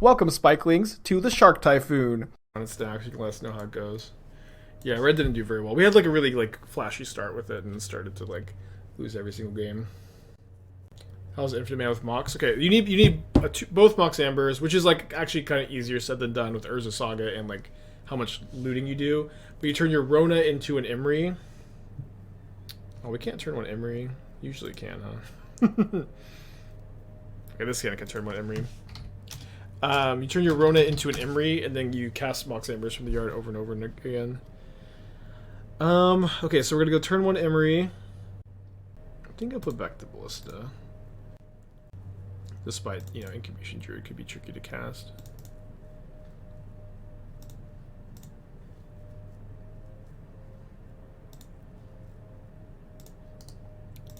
Welcome, Spikelings, to the Shark Typhoon. On its stacks, you can let us know how it goes. Yeah, red didn't do very well. We had like a really flashy start with it and started to lose every single game. How's Infinite Mana with Mox? Okay, you need both Mox Ambers, which is actually kind of easier said than done with Urza Saga and how much looting you do. But you turn your Rona into an Emry. Oh, we can't turn one Emry. Usually can, huh? Okay, this guy can turn one Emry. You turn your Rona into an Emry, and then you cast Mox Ambers from the yard over and over again. Okay, so we're gonna go turn one Emry. I think I'll put back the Ballista. Despite, Incubation Druid could be tricky to cast.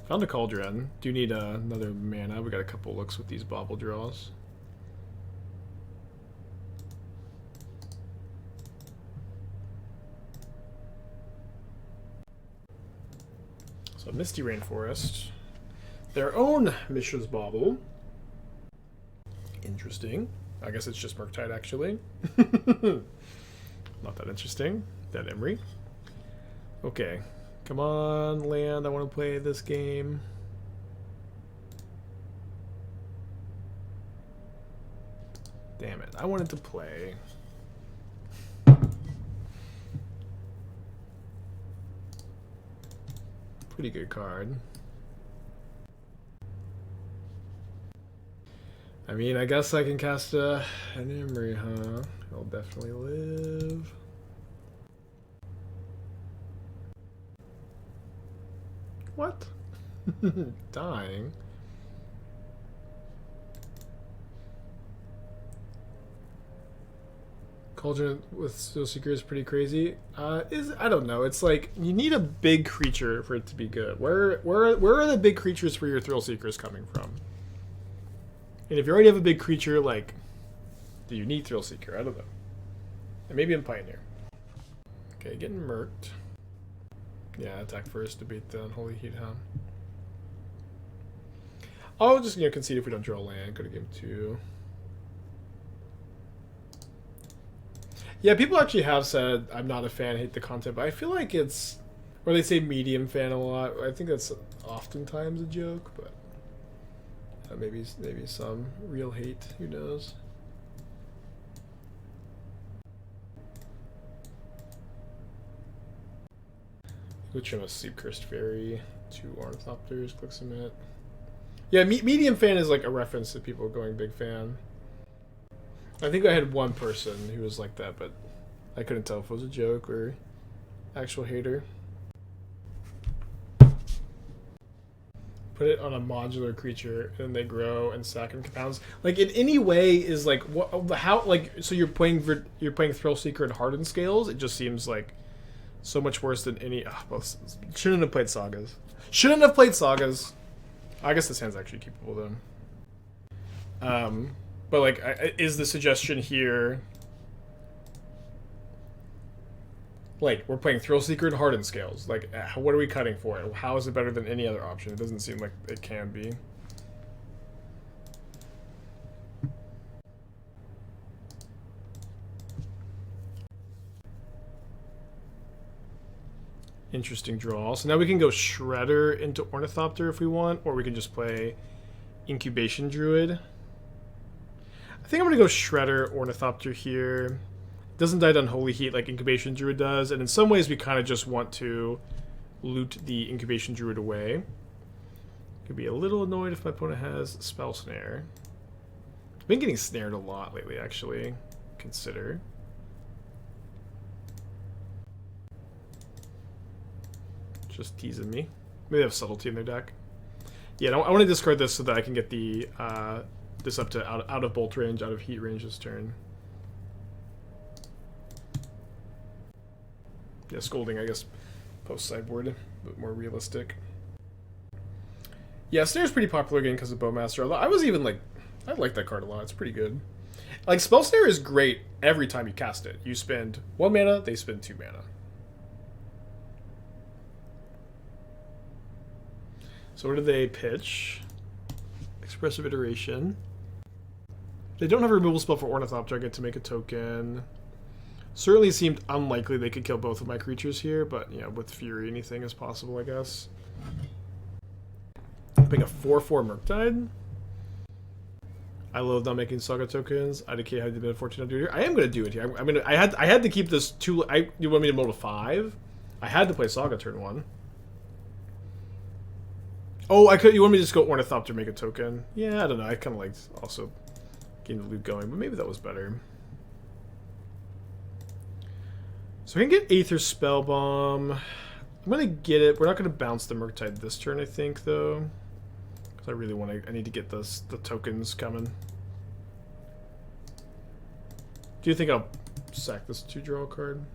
Found a Cauldron. Do need another mana. We got a couple looks with these Bauble draws. So Misty Rainforest. Their own Mishra's Bauble. Interesting. I guess it's just Murktide, actually. Not that interesting. That Emry. Okay. Come on, land. I want to play this game. Damn it. I wanted to play. Pretty good card. I mean, I guess I can cast an Emry, huh? I'll definitely live. What? Dying? Cauldron with Steel Seeker is pretty crazy. I don't know. It's you need a big creature for it to be good. Where are the big creatures for your Thrill Seekers coming from? And if you already have a big creature, do you need Thrill Seeker? I don't know. And maybe in Pioneer. Okay, getting murked. Yeah, attack first to beat the Unholy Heat, huh? I'll just concede if we don't draw land. Go to game 2. Yeah, people actually have said I'm not a fan, hate the content, but I feel like it's, or they say medium fan a lot. I think that's oftentimes a joke, but maybe some real hate. Who knows? We'll trim a Sleep-Cursed Faerie, 2 Ornithopters, click submit. Yeah, medium fan is a reference to people going big fan. I think I had one person who was like that, but I couldn't tell if it was a joke or actual hater. Put it on a modular creature, and they grow and stack and compounds. In any way is what? How? So you're playing Thrill Seeker and Hardened Scales. It just seems so much worse than any. Well, shouldn't have played Sagas. Shouldn't have played Sagas. I guess this hand's actually keepable then. But is the suggestion here? We're playing Thrill Seeker and Hardened Scales. What are we cutting for it? How is it better than any other option? It doesn't seem like it can be. Interesting draw. So now we can go Shredder into Ornithopter if we want, or we can just play Incubation Druid. I think I'm going to go Shredder Ornithopter here. Doesn't die to Unholy Heat like Incubation Druid does, and in some ways we kind of just want to loot the Incubation Druid away. Could be a little annoyed if my opponent has Spell Snare. I've been getting snared a lot lately, actually. Consider. Just teasing me. Maybe they have Subtlety in their deck. Yeah, I want to discard this so that I can get the this up to out of bolt range, out of heat range this turn. Yeah, Scolding, I guess, post-sideboard, but more realistic. Yeah, Snare's pretty popular again because of Bowmaster. I was even I like that card a lot. It's pretty good. Spell Snare is great every time you cast it. You spend 1 mana, they spend 2 mana. So what do they pitch? Expressive Iteration. They don't have a removal spell for Ornithopter. I get to make a token. Certainly seemed unlikely they could kill both of my creatures here, but yeah, with Fury, anything is possible, I guess. Being a 4/4 Murktide. I love not making Saga tokens. IDK had been unfortunate to do it here. I am going to do it here. I had to keep this two. You want me to mold to 5? I had to play Saga turn 1. Oh, I could. You want me to just go Ornithopter, make a token? Yeah, I don't know. I kind of liked also getting the loop going, but maybe that was better. So we can get Aether Spellbomb. I'm gonna get it. We're not gonna bounce the Murktide this turn, I think, though, because I really want to. I need to get the tokens coming. Do you think I'll sack this to draw a card?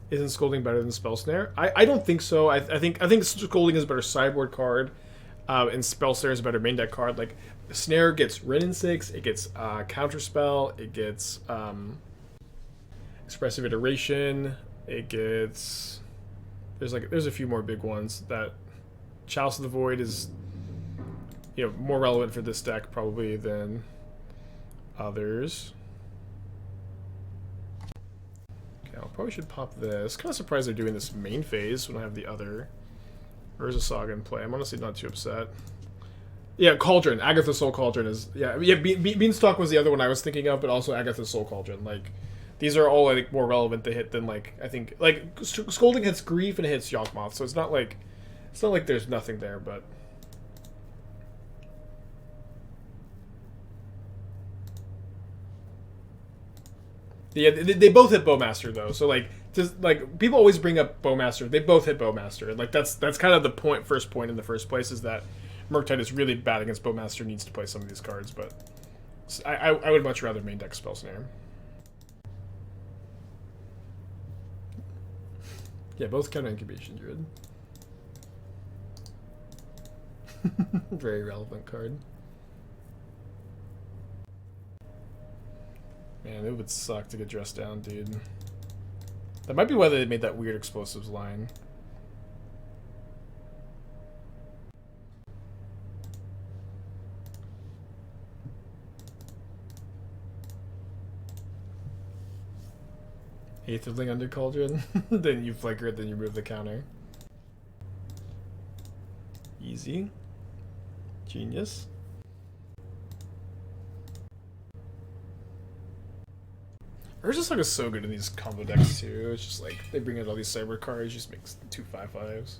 Isn't Scolding better than Spell Snare? I don't think so. I think Scolding is a better sideboard card, and Spell Snare is a better main deck card. Like Snare gets Wrenn 6, it gets Counterspell, it gets Expressive Iteration, it gets there's a few more big ones. That Chalice of the Void is more relevant for this deck probably than others. I probably should pop this. Kind of surprised they're doing this main phase when I have the other Urza Saga in play. I'm honestly not too upset. Yeah, Cauldron. Agatha Soul Cauldron is... Yeah, Beanstalk was the other one I was thinking of, but also Agatha Soul Cauldron. Like, these are all, I think, more relevant to hit than, like, I think... Like, Scolding hits Grief and it hits Yawgmoth, so it's not like there's nothing there, but... Yeah, they both hit Bowmaster though, so people always bring up Bowmaster. They both hit Bowmaster. Like that's kind of the first point in the first place is that Murktide is really bad against Bowmaster. Needs to play some of these cards, but I would much rather main deck Spell Snare. Yeah, both counter Incubation Druid. Very relevant card. Man, it would suck to get dressed down, dude. That might be why they made that weird explosives line. Aetherling under Cauldron. Then you flicker it, then you remove the counter. Easy. Genius. Urza Saga is so good in these combo decks too. It's just like they bring in all these cyber cards, just makes 2 5/5s.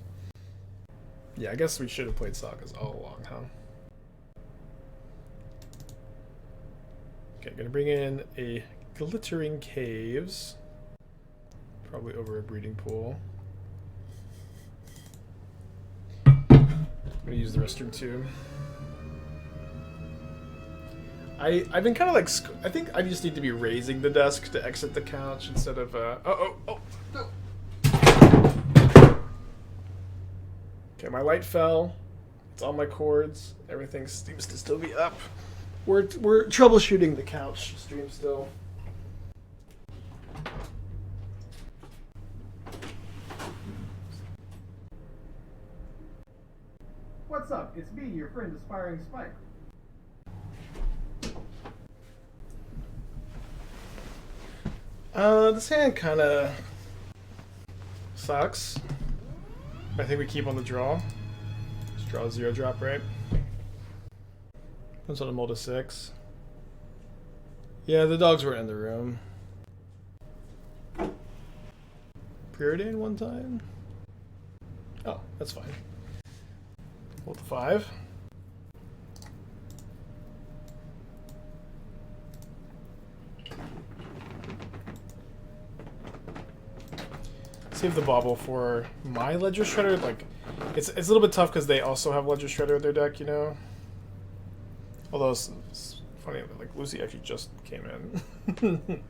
Yeah, I guess we should have played Sagas all along, huh? Okay, gonna bring in a Glittering Caves. Probably over a Breeding Pool. I'm gonna use the restroom too. I've been kind of like, I think I just need to be raising the desk to exit the couch instead of, oh, no. Okay, my light fell. It's on my cords. Everything seems to still be up. We're troubleshooting the couch stream still. What's up? It's me, your friend, Aspiring Spike. This hand kind of sucks. I think we keep on the draw. Just draw a 0-drop, right? Puts on a mold of 6. Yeah, the dogs were in the room. Preordain one time? Oh, that's fine. Mold to 5. Save the Bauble for my Ledger Shredder. Like, it's a little bit tough because they also have Ledger Shredder in their deck, you know? Although, it's funny, like, Lucy actually just came in.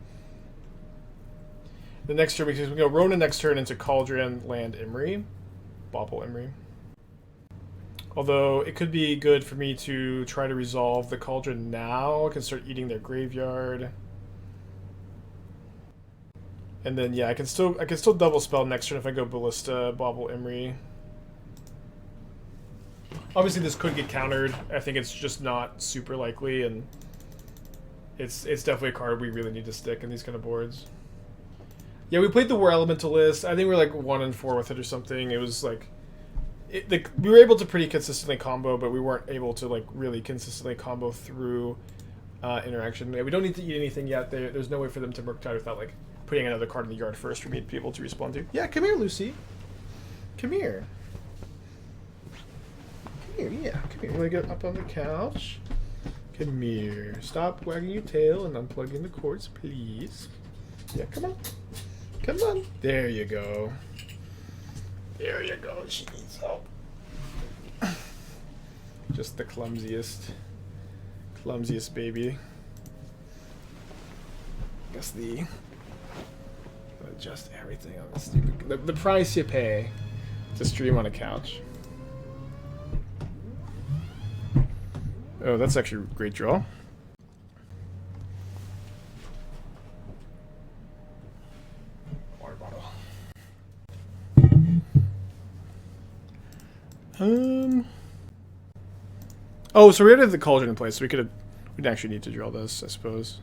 The next turn, we can go Rona next turn into Cauldron, land Emry. Bauble Emry. Although, it could be good for me to try to resolve the Cauldron now. I can start eating their graveyard. And then yeah, I can still double spell next turn if I go Ballista, Bauble Emry. Obviously, this could get countered. I think it's just not super likely, and it's definitely a card we really need to stick in these kind of boards. Yeah, we played the War Elementalist. I think we were like 1-4 with it or something. It was like, we were able to pretty consistently combo, but we weren't able to like really consistently combo through interaction. Yeah, we don't need to eat anything yet. There's no way for them to Murktide without like putting another card in the yard first for me to be able to respond to. Yeah, come here, Lucy. Come here. Come here, yeah. Come here. You want to get up on the couch? Come here. Stop wagging your tail and unplugging the cords, please. Yeah, come on. Come on. There you go. There you go. She needs help. Just the clumsiest baby. I guess adjust everything on the stupid. The price you pay to stream on a couch. Oh, that's actually a great draw. Water bottle. Oh, so we already have the Cauldron in place, so we didn't actually need to draw this, I suppose.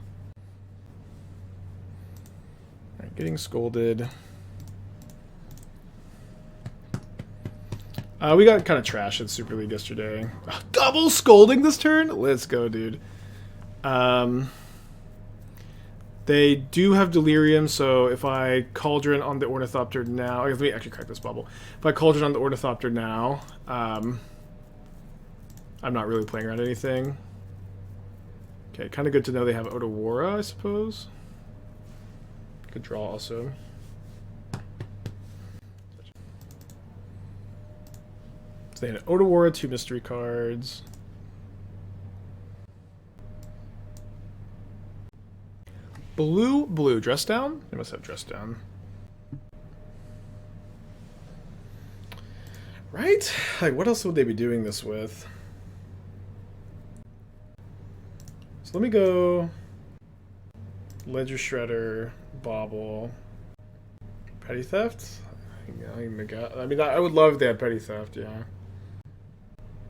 Alright, getting scolded. We got kind of trashed in Super League yesterday. Double scolding this turn? Let's go, dude. They do have Delirium, so if I Cauldron on the Ornithopter now... Let me actually crack this bubble. If I Cauldron on the Ornithopter now, I'm not really playing around anything. Okay, kind of good to know they have Otawara, I suppose. Good draw also. So they had Otawara, 2 mystery cards. Blue, dress down? They must have dress down. Right? Like, what else would they be doing this with? So let me go Ledger Shredder, Bauble, Petty Theft? I mean, I would love if they had Petty Theft, yeah.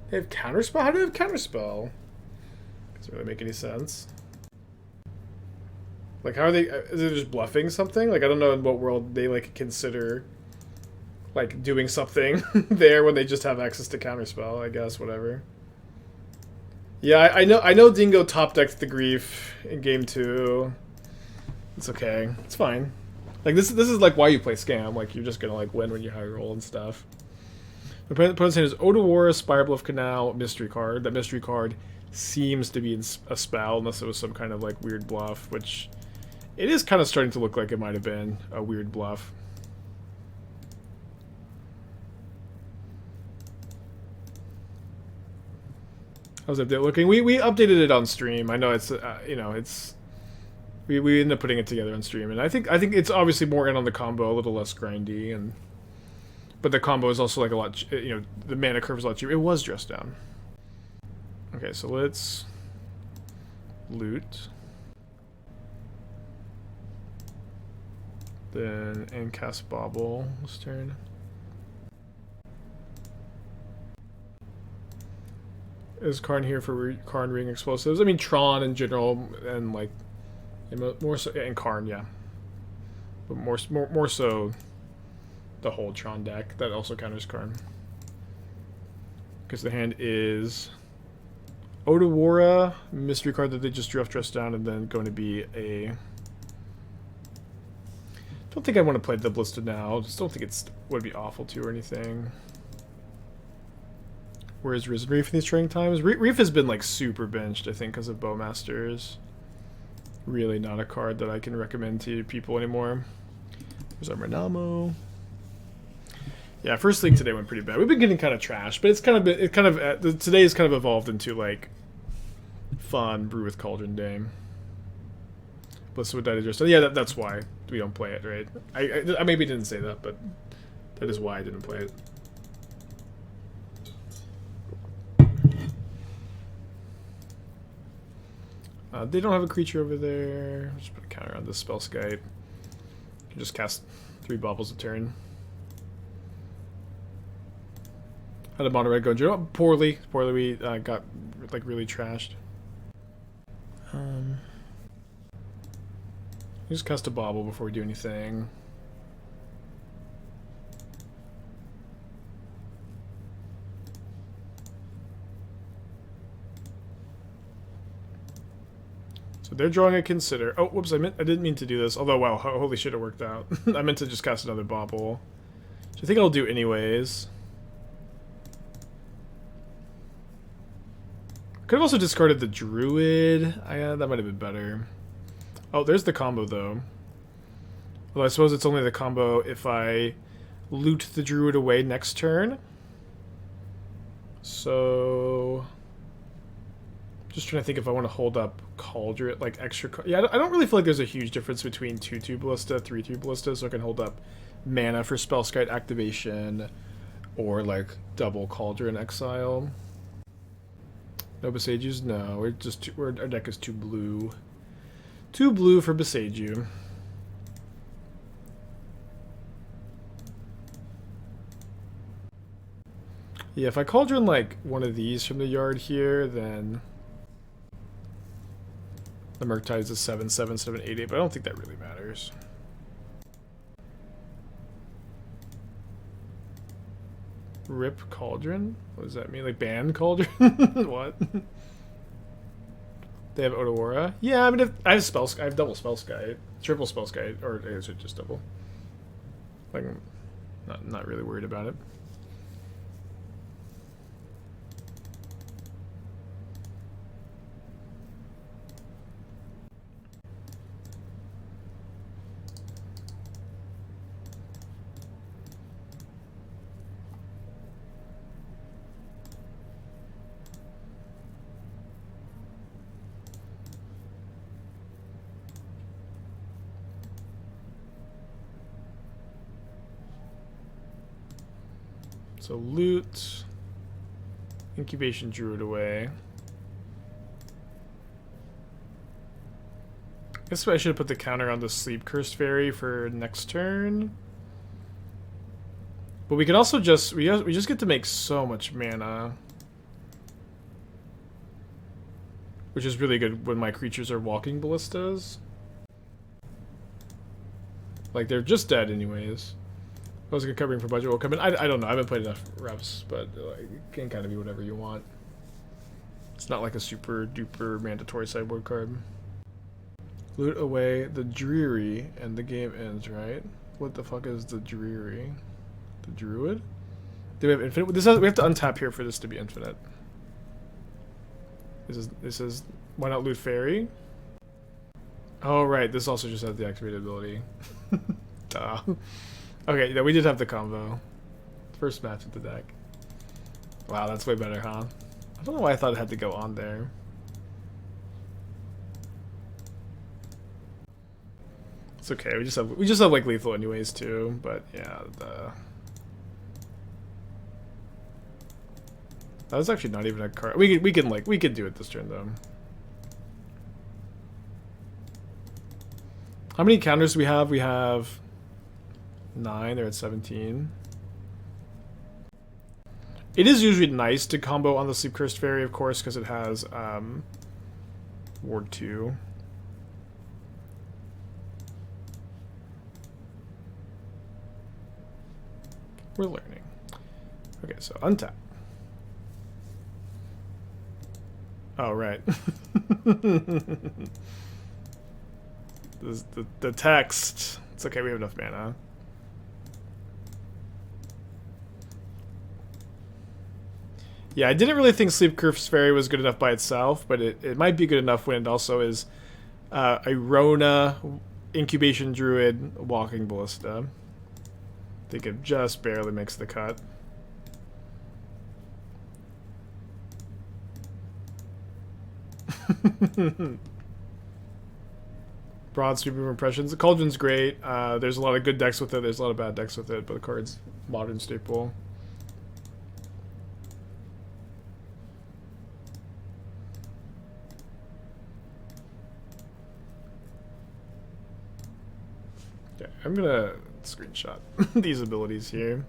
They have Counterspell? How do they have Counterspell? Doesn't really make any sense. Like, how are they... Is it just bluffing something? Like, I don't know in what world they, like, consider, like, doing something there when they just have access to Counterspell, I guess, whatever. Yeah, I know Dingo top-decked the Grief in Game 2. It's okay. It's fine. Like, this is, like, why you play Scam. Like, you're just gonna, like, win when you high roll and stuff. The opponent's hand is Otawara, Spirebluff Canal, Mystery Card. That Mystery Card seems to be a spell, unless it was some kind of, like, weird bluff, which... It is kind of starting to look like it might have been a weird bluff. How's the update looking? We updated it on stream. I know it's you know, it's we ended up putting it together on stream, and I think it's obviously more in on the combo, a little less grindy, and but the combo is also like a lot, you know, the mana curve is a lot cheaper. It was dressed down. Okay, so let's loot. Then and cast Bauble this turn. Is Karn here for Karn Ring explosives? I mean Tron in general, and like more so, and Karn, yeah, but more so the whole Tron deck that also counters Karn, because the hand is Otawara, mystery card that they just drew off dress down, and then going to be a. Don't think I want to play the Ballista now. Just don't think it would be awful to or anything. Where's Risen Reef in these training times? Reef has been like super benched, I think, because of Bowmasters. Really not a card that I can recommend to people anymore. There's our Minamo. Yeah, first league today went pretty bad. We've been getting kind of trashed, but it's kind of today's kind of evolved into like fun brew with Cauldron day. Ballista would die to just yeah, that's why we don't play it, right? I maybe didn't say that, but that is why I didn't play it. They don't have a creature over there. Just put a counter on this Spellskite. You can just cast 3 Baubles a turn. How did Mono Red go in general? Poorly. Poorly. We got like really trashed. Just cast a Bauble before we do anything. So they're drawing a Consider. Oh, whoops! I didn't mean to do this. Although, wow, holy shit, it worked out. I meant to just cast another Bauble, which I think I'll do anyways. Could have also discarded the Druid. That might have been better. Oh, there's the combo though. Although I suppose it's only the combo if I loot the Druid away next turn. So, just trying to think if I want to hold up Cauldron, like extra. Yeah, I don't really feel like there's a huge difference between 2/2 Ballista, 3/2 Ballista, so I can hold up mana for Spellskite activation, or like double Cauldron exile. No Besages, no. Our deck is too blue. Too blue for Beseiju. Yeah, if I Cauldron like one of these from the yard here, then the Murktide is a 7/7, 7/8/8, but I don't think that really matters. Rip Cauldron? What does that mean? Like ban Cauldron? What? They have Otawara? Yeah, I mean, I have double Spellskite, triple Spellskite, or I guess it's just double. Like, not really worried about it. So loot, Incubation Druid away. I guess I should have put the counter on the Sleep-Cursed Faerie for next turn. But we can also just we just get to make so much mana, which is really good when my creatures are Walking Ballistas. Like they're just dead anyways. I was covering for budget will come in. I don't know. I haven't played enough reps, but it can kind of be whatever you want. It's not like a super duper mandatory sideboard card. Loot away the Dreary and the game ends, right? What the fuck is the Dreary? The Druid? Do we have infinite? We have to untap here for this to be infinite. This is why not loot Fairy? Oh right, this also just has the activated ability. Duh. Okay, yeah, we did have the combo. First match with the deck. Wow, that's way better, huh? I don't know why I thought it had to go on there. It's okay. We just have like lethal anyways too. But yeah, that was actually not even a card. We can do it this turn though. How many counters do we have? We have 9, they're at 17. It is usually nice to combo on the Sleep-Cursed Faerie, of course, because it has Ward 2. We're learning. Okay, so untap. Oh, right. the text. It's okay, we have enough mana. Yeah, I didn't really think Sleep-Cursed Faerie was good enough by itself, but it might be good enough when it also is a Rona, Incubation Druid, Walking Ballista. I think it just barely makes the cut. Broad sweeping impressions. The Cauldron's great. There's a lot of good decks with it. There's a lot of bad decks with it, but the card's modern staple. Okay, I'm gonna screenshot these abilities here.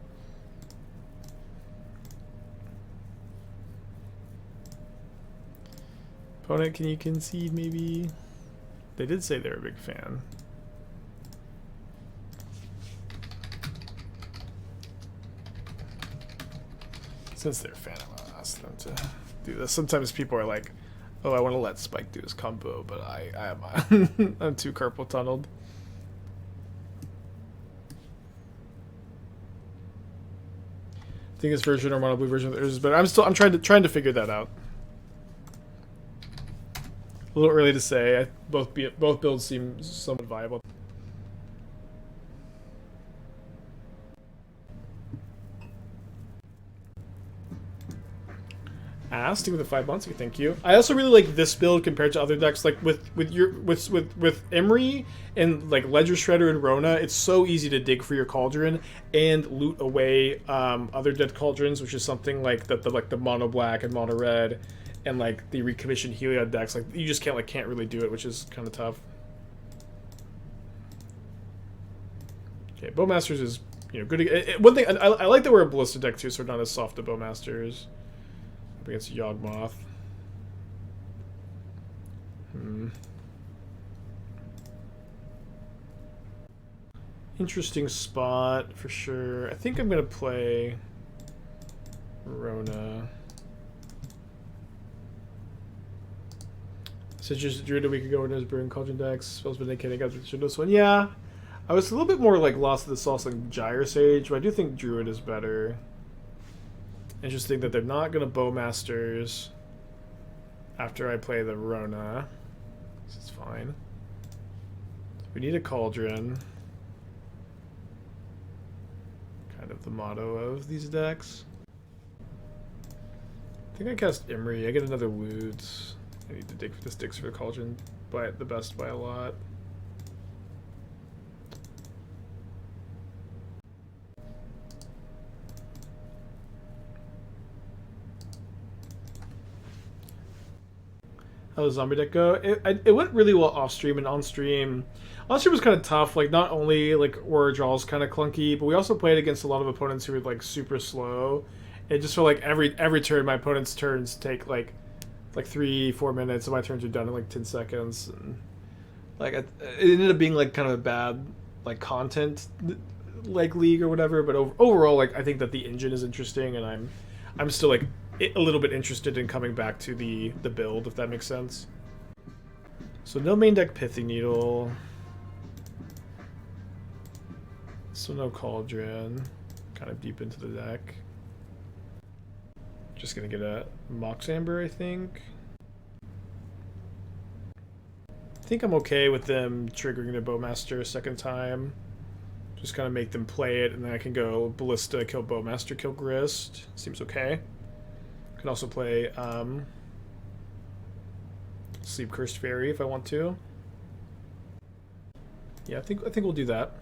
Opponent, can you concede maybe? They did say they're a big fan. Since they're a fan, I'm gonna ask them to do this. Sometimes people are like, "Oh, I want to let Spike do his combo," but I'm I'm too carpal tunneled. I think this version or mono blue version of Urza is better. I'm trying to figure that out. A little early to say. Both builds seem somewhat viable. Sticking with the 5 months, thank you. I also really like this build compared to other decks. Like with Emry and like Ledger Shredder and Rona, it's so easy to dig for your Cauldron and loot away other dead Cauldrons, which is something like the mono black and mono red and like the recommissioned Heliod decks. Like you just can't really do it, which is kind of tough. Okay, Bowmasters is good. One thing I like that we're a Ballista deck too, so we're not as soft to Bowmasters. Against Yawgmoth. Interesting spot for sure. I think I'm gonna play Rona. Citrus Druid a week ago when I was brewing Cauldron decks. Spells been indicating I got this one. Yeah. I was a little bit more like lost to the sauce like Gyre Sage, but I do think Druid is better. Interesting that they're not going to Bowmasters after I play the Rona. This is fine. We need a Cauldron. Kind of the motto of these decks. I think I cast Emry. I get another loot. I need to dig for the sticks for the Cauldron. By the best by a lot. How does Zombie deck go? It went really well off stream and on stream. On stream was kind of tough. Like not only like were draws kind of clunky, but we also played against a lot of opponents who were like super slow. It just felt like every turn my opponent's turns take like 3-4 minutes, and my turns are done in like 10 seconds. And like it ended up being like kind of a bad like content like league or whatever. But overall, like I think that the engine is interesting, and I'm still like a little bit interested in coming back to the build, if that makes sense. So no main deck Pithing Needle. So no Cauldron. Kind of deep into the deck. Just gonna get a Mox Amber, I think. I think I'm okay with them triggering the Bowmaster a second time. Just kind of make them play it, and then I can go Ballista, kill Bowmaster, kill Grist. Seems okay. Can also play Sleep-Cursed Faerie if I want to. Yeah, I think we'll do that.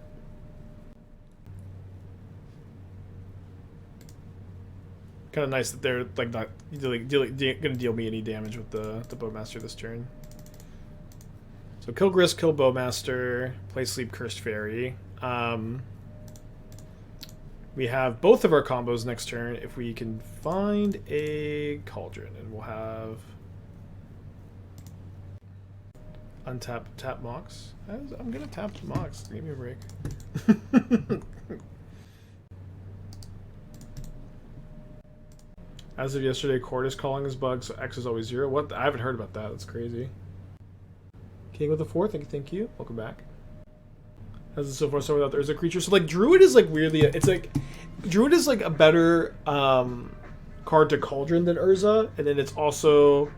Kind of nice that they're like not gonna deal me any damage with the Bowmaster this turn. So kill Grist, kill Bowmaster, play Sleep-Cursed Faerie. We have both of our combos next turn if we can find a Cauldron, and we'll have untap, tap Mox. I'm gonna tap Mox. Give me a break. As of yesterday, Cord is calling his bug, so X is always 0. What? I haven't heard about that. That's crazy. King with the 4. Thank you. Welcome back. How's it so far? So without there's a creature. So like Druid is like weirdly, it's like Druid is like a better card to Cauldron than Urza, and then it's also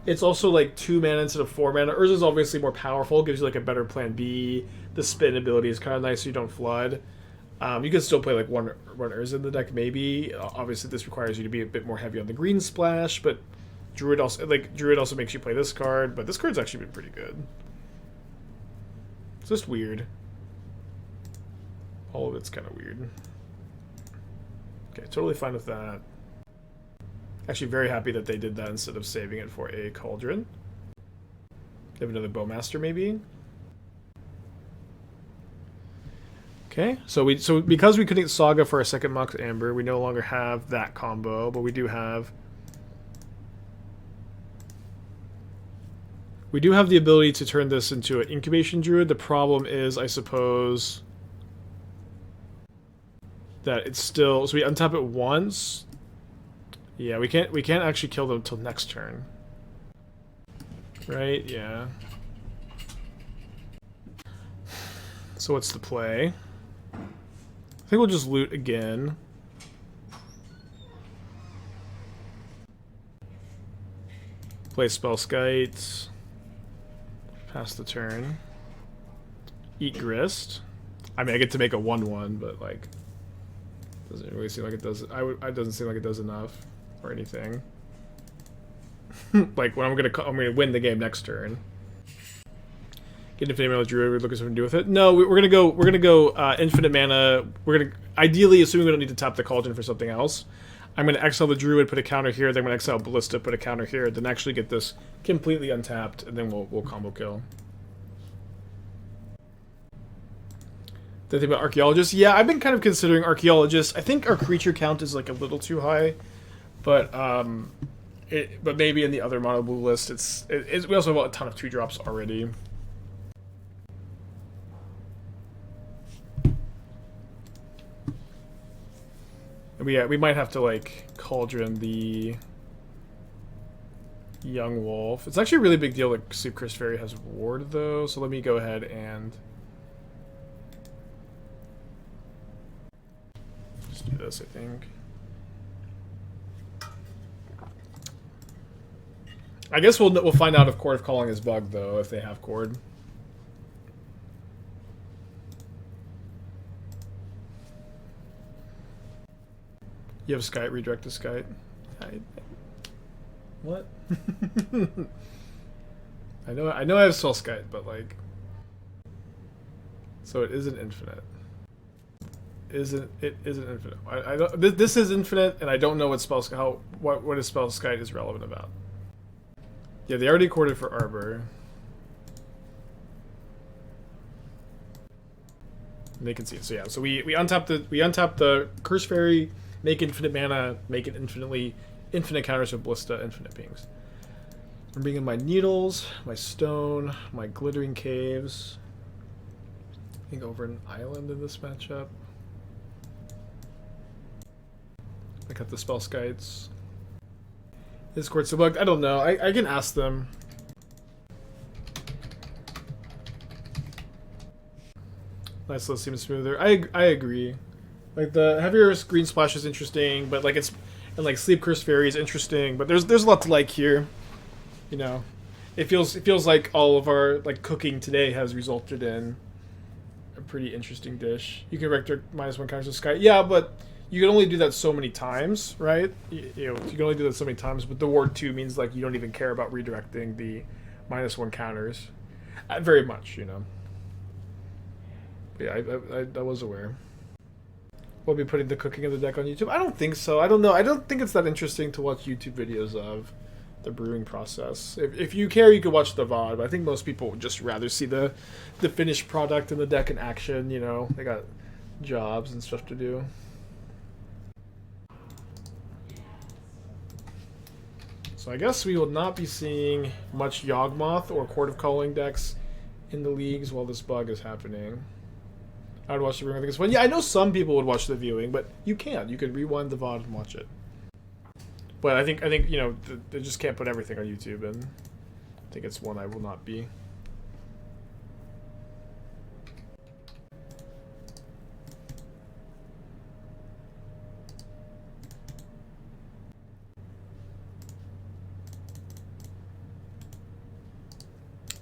like 2 mana instead of 4 mana. Urza's obviously more powerful, gives you like a better plan B. The spin ability is kind of nice, so you don't flood. You can still play like one Urza in the deck, maybe. Obviously, this requires you to be a bit more heavy on the green splash, but Druid also makes you play this card. But this card's actually been pretty good. It's just weird. All of it's kind of weird. Okay, totally fine with that. Actually very happy that they did that instead of saving it for a Cauldron. They have another Bowmaster maybe. Okay, so because we couldn't get Saga for a second Mox Amber, we no longer have that combo, but we do have We do have the ability to turn this into an Incubation Druid. The problem is, I suppose, that it's still... So we untap it once. Yeah, we can't actually kill them until next turn. Right? Yeah. So what's the play? I think we'll just loot again. Play Spellskite. Pass the turn. Eat Grist. I mean, I get to make a 1/1, but like, doesn't really seem like it does. It doesn't seem like it does enough or anything. Like when I'm gonna win the game next turn. Get infinite mana Druid. We're looking for something to do with it. No, we're gonna go infinite mana. We're gonna ideally, assuming we don't need to tap the Cauldron for something else. I'm going to exile the Druid, put a counter here, then I'm going to exile Ballista, put a counter here, then actually get this completely untapped, and then we'll combo kill. The thing about Archaeologist? Yeah, I've been kind of considering Archaeologist. I think our creature count is like a little too high, but maybe in the other mono blue list, we also have a ton of 2-drops already. We might have to, like, Cauldron the Young Wolf. It's actually a really big deal that Sleep-Cursed Faerie has Ward, though, so let me go ahead and just do this, I think. I guess we'll find out if Chord of Calling is bugged, though, if they have Chord. You have Skite, redirect to Skite. What? I know I have Spellskite, but like, so it isn't infinite. Isn't infinite? I don't. This is infinite, and I don't know what what a Spellskite is relevant about. Yeah, they already corded for Arbor. And they can see it. So yeah, so we untap the Cursed Faerie. Make infinite mana, make it infinite counters with Ballista, infinite pings. I'm bringing my needles, my stone, my glittering caves. I think over an island in this matchup. I got the Spellskites. Is Quartz bugged? I don't know. I can ask them. Nice list seems smoother. I agree. Like the heavier green splash is interesting, but like like Sleep-Cursed Faerie is interesting, but there's a lot to like here. You know, it feels like all of our like cooking today has resulted in a pretty interesting dish. You can rector -1 counters of Sky. Yeah, but you can only do that so many times, right? You can only do that so many times, but the Ward 2 means like you don't even care about redirecting the -1 counters very much, you know. But yeah, I was aware. We'll be putting the cooking of the deck on YouTube. I don't think so. I don't know. I don't think it's that interesting to watch YouTube videos of the brewing process. If you care, you could watch the VOD, but I think most people would just rather see the finished product and the deck in action, you know. They got jobs and stuff to do. So I guess we will not be seeing much Yawgmoth or Court of Calling decks in the leagues while this bug is happening. I would watch the viewing. I think it's fun. Yeah, I know some people would watch the viewing, but you can. You could rewind the VOD and watch it. But I think you know, they just can't put everything on YouTube, and I think it's one I will not be.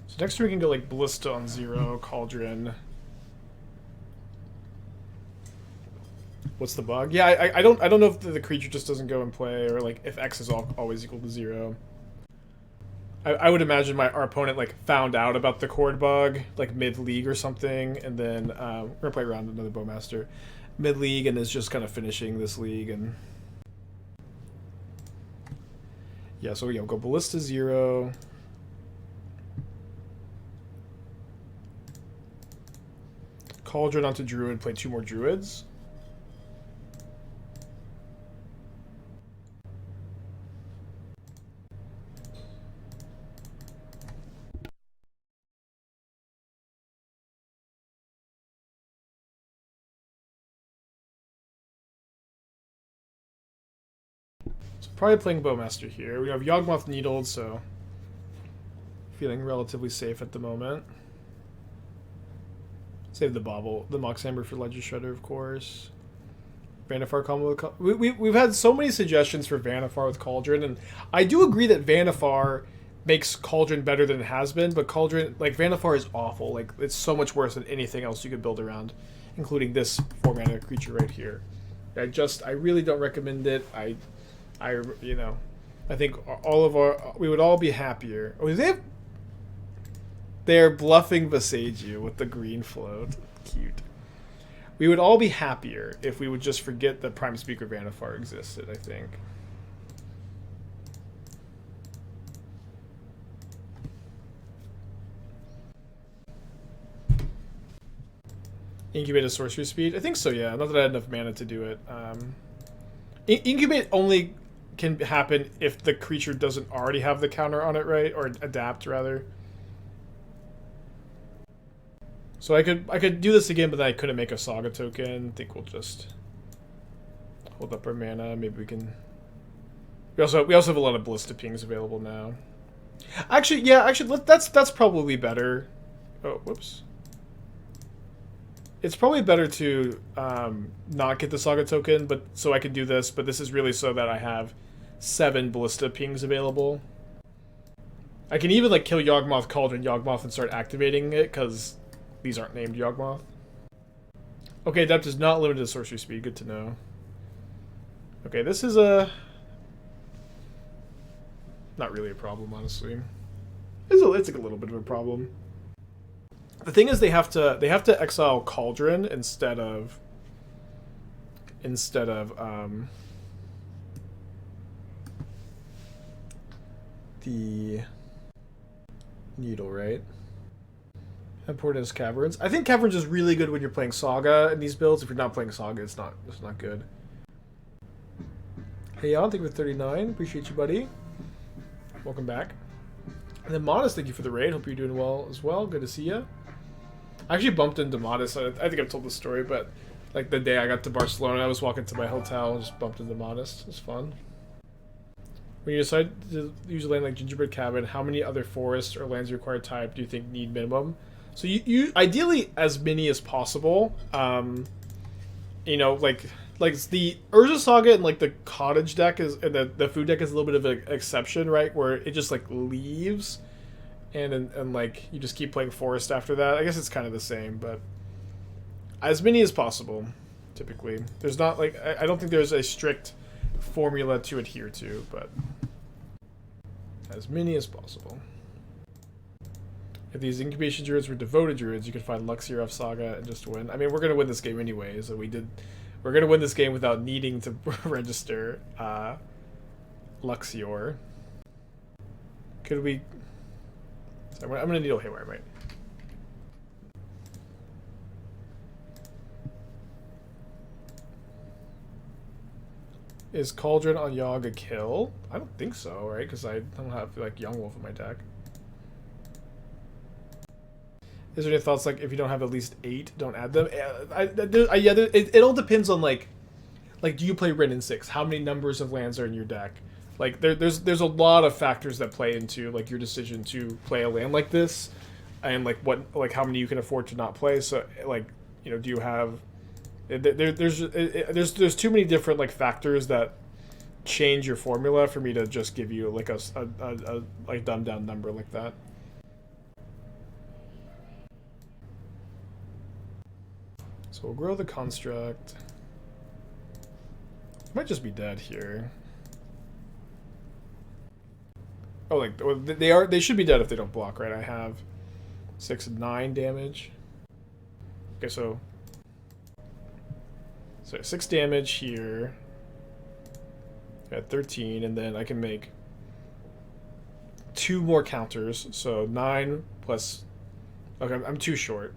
So next we can go like Ballista on 0, Cauldron. What's the bug? Yeah, I don't know if the creature just doesn't go in play, or like if X is always equal to 0. I would imagine our opponent like found out about the Chord bug like mid-league or something, and then we're gonna play around another Bowmaster mid-league, and is just kind of finishing this league. And yeah, so go Ballista 0. Cauldron onto Druid, play 2 more Druids. So probably playing Bowmaster here. We have Yawgmoth Needled, so feeling relatively safe at the moment. Save the Bauble, the Mox Amber for Ledger Shredder, of course. Vanifar combo. We've had so many suggestions for Vanifar with Cauldron, and I do agree that Vanifar makes Cauldron better than it has been, but Cauldron, like, Vanifar is awful. Like, it's so much worse than anything else you could build around, including this 4-mana creature right here. I really don't recommend it. I think we would all be happier. Oh, they're bluffing Visage with the green float. Cute. We would all be happier if we would just forget that Prime Speaker Vanifar existed, I think. Incubate a sorcery speed? I think so, yeah. Not that I had enough mana to do it. Incubate only can happen if the creature doesn't already have the counter on it, right? Or adapt, rather. So I could do this again, but then I couldn't make a Saga token. I think we'll just hold up our mana. Maybe we can. We also have a lot of Ballista pings available now. Actually, yeah. That's probably better. Oh, whoops. It's probably better to not get the Saga token, but so I can do this. But this is really so that I have 7 Ballista pings available. I can even like kill Yawgmoth, Cauldron, Yawgmoth, and start activating it because these aren't named Yawgmoth. Okay, Adept is not limited to sorcery speed. Good to know. Okay, this is not really a problem, honestly. It's like a little bit of a problem. The thing is, they have to exile Cauldron instead of the Needle, right? Botanical Caverns. I think Caverns is really good when you're playing Saga in these builds. If you're not playing Saga, it's not good. Hey, Jan, thank you for 39. Appreciate you, buddy. Welcome back. And then Modest, thank you for the raid. Hope you're doing well as well. Good to see you. I actually bumped into Modest. I think I've told this story, but like the day I got to Barcelona, I was walking to my hotel and just bumped into Modest. It was fun. When you decide to use a land like Gingerbread Cabin, how many other forests or lands required type do you think need minimum? So you ideally as many as possible. You know, like the Urza Saga and like the cottage deck is, and the food deck is a little bit of an exception, right? Where it just like leaves, and like you just keep playing forest after that. I guess it's kind of the same, but as many as possible. Typically, there's not like I don't think there's a strict formula to adhere to, but as many as possible. If these Incubation Druids were devoted Druids, you could find Luxior off Saga and just win. I mean, we're going to win this game anyways, and we're going to win this game without needing to register Luxior. Could we... Sorry, I'm going to needle Haywire Mite. Is Cauldron on Yogg a kill? I don't think so, right? Because I don't have, like, Young Wolf in my deck. Is there any thoughts, like, if you don't have at least 8, don't add them? It all depends on, like, do you play Wrenn and 6? How many numbers of lands are in your deck? Like, there's a lot of factors that play into, like, your decision to play a land like this. And, like, how many you can afford to not play. So, like, you know, do you have... There's too many different, like, factors that change your formula for me to just give you, like, a like, dumbed down number like that. So we'll grow the construct. Might just be dead here. Oh, like they should be dead if they don't block, right? I have 6 and 9 damage. Okay, so 6 damage here. At 13, and then I can make 2 more counters. So 9 plus. Okay, I'm too short.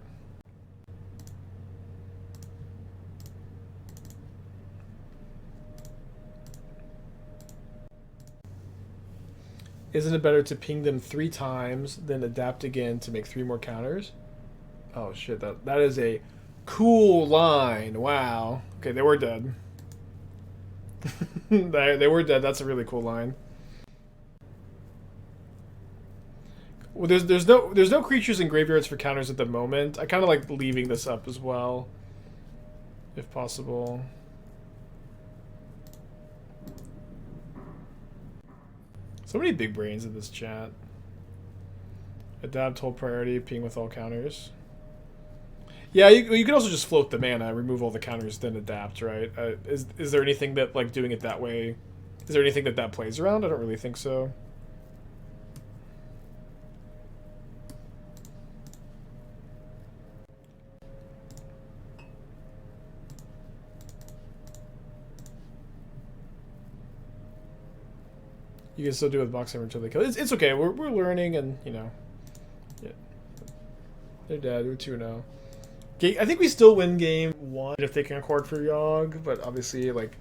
Isn't it better to ping them 3 times, then adapt again to make 3 more counters? Oh shit, that is a cool line. Wow. Okay, they were dead. They were dead. That's a really cool line. Well, there's no creatures in graveyards for counters at the moment. I kind of like leaving this up as well, if possible. So many big brains in this chat. Adapt, hold priority, ping with all counters. Yeah, you can also just float the mana, remove all the counters, then adapt, right? Is there anything that, like, doing it that way... Is there anything that plays around? I don't really think so. You can still do it with Mox Amber until they kill. It's okay. We're learning, and, you know... Yeah. They're dead. We're 2-0. I think we still win game 1 if they can court for Yogg, but obviously, like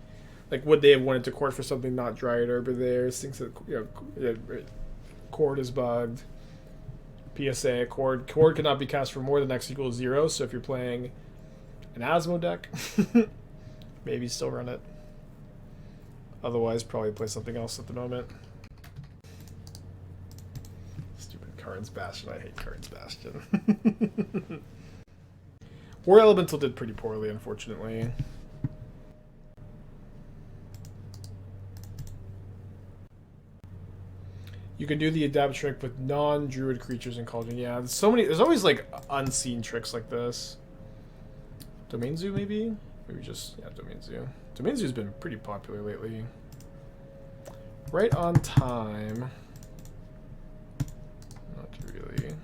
would they have wanted to court for something not Dryad Arbor there? Things that, you know, court is bugged. PSA, court cannot be cast for more than X equals 0, so if you're playing an Asmo deck, maybe still run it. Otherwise, probably play something else at the moment. Stupid Karn's Bastion. I hate Karn's Bastion. War Elemental did pretty poorly, unfortunately. You can do the adapt trick with non-druid creatures in Cauldron. Yeah, there's so many. There's always like unseen tricks like this. Domain Zoo, maybe? Maybe just, yeah, Domain Zoo. Domain Zoo's been pretty popular lately. Right on time. Not really.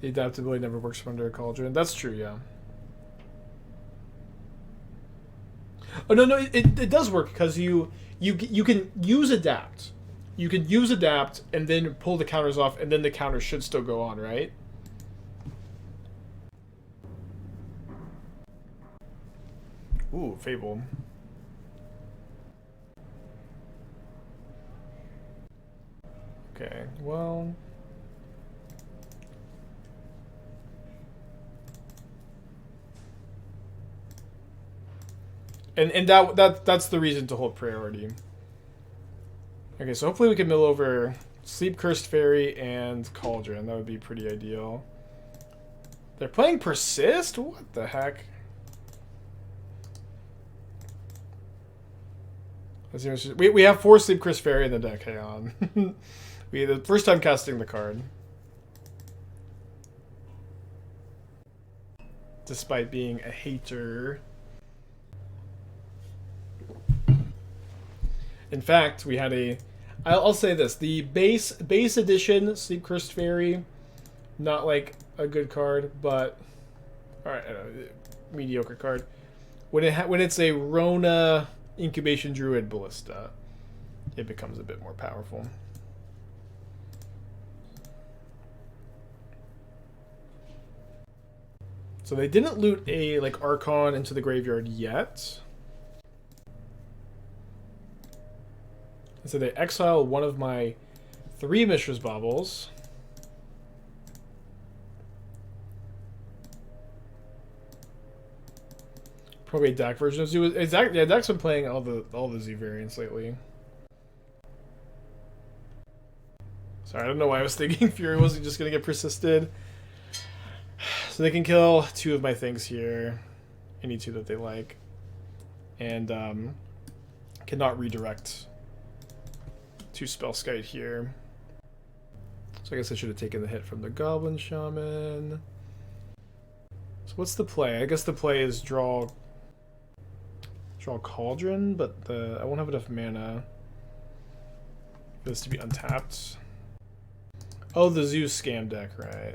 The adaptability never works from under a Cauldron. That's true, yeah. Oh no, it does work because you can use adapt. You can use adapt and then pull the counters off, and then the counters should still go on, right? Ooh, Fable. Okay, well. And that's the reason to hold priority. Okay, so hopefully we can mill over Sleep-Cursed Faerie and Cauldron. That would be pretty ideal. They're playing Persist? What the heck? We have 4 Sleep-Cursed Faerie in the deck, hang on. The first time casting the card. Despite being a hater. In fact, we had a... I'll say this. The base edition Sleep-Cursed Faerie, not like a good card, but... Alright, mediocre card. When it's a Rona Incubation Druid Ballista, it becomes a bit more powerful. So they didn't loot a like Archon into the graveyard yet. So they exile one of my 3 Mishra's Baubles. Probably a Dak version of Zoo. Exactly, yeah, Dak's been playing all the Z variants lately. Sorry, I don't know why I was thinking Fury wasn't just gonna get persisted. So they can kill 2 of my things here, any 2 that they like, and cannot redirect to Spellskite here. So I guess I should have taken the hit from the Goblin Shaman. So what's the play? I guess the play is draw Cauldron, but I won't have enough mana for this to be untapped. Oh, the Zeus scam deck, right?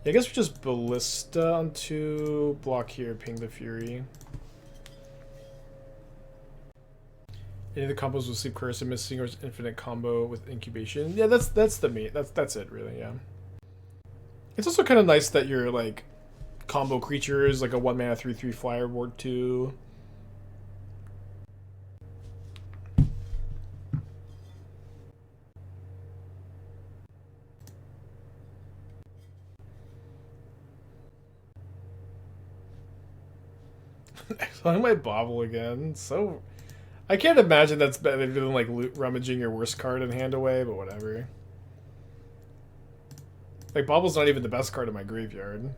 Yeah, I guess we just Ballista onto block here, ping the Fury. Any of the combos with Sleep Curse and Missing or Infinite combo with Incubation. Yeah, that's the meat. That's it, really. Yeah. It's also kind of nice that your like combo creatures like a 1-mana 3/3 flyer ward 2. Exiling my Bauble again. So I can't imagine that's better than like rummaging your worst card in hand away, but whatever. Like Bauble's not even the best card in my graveyard.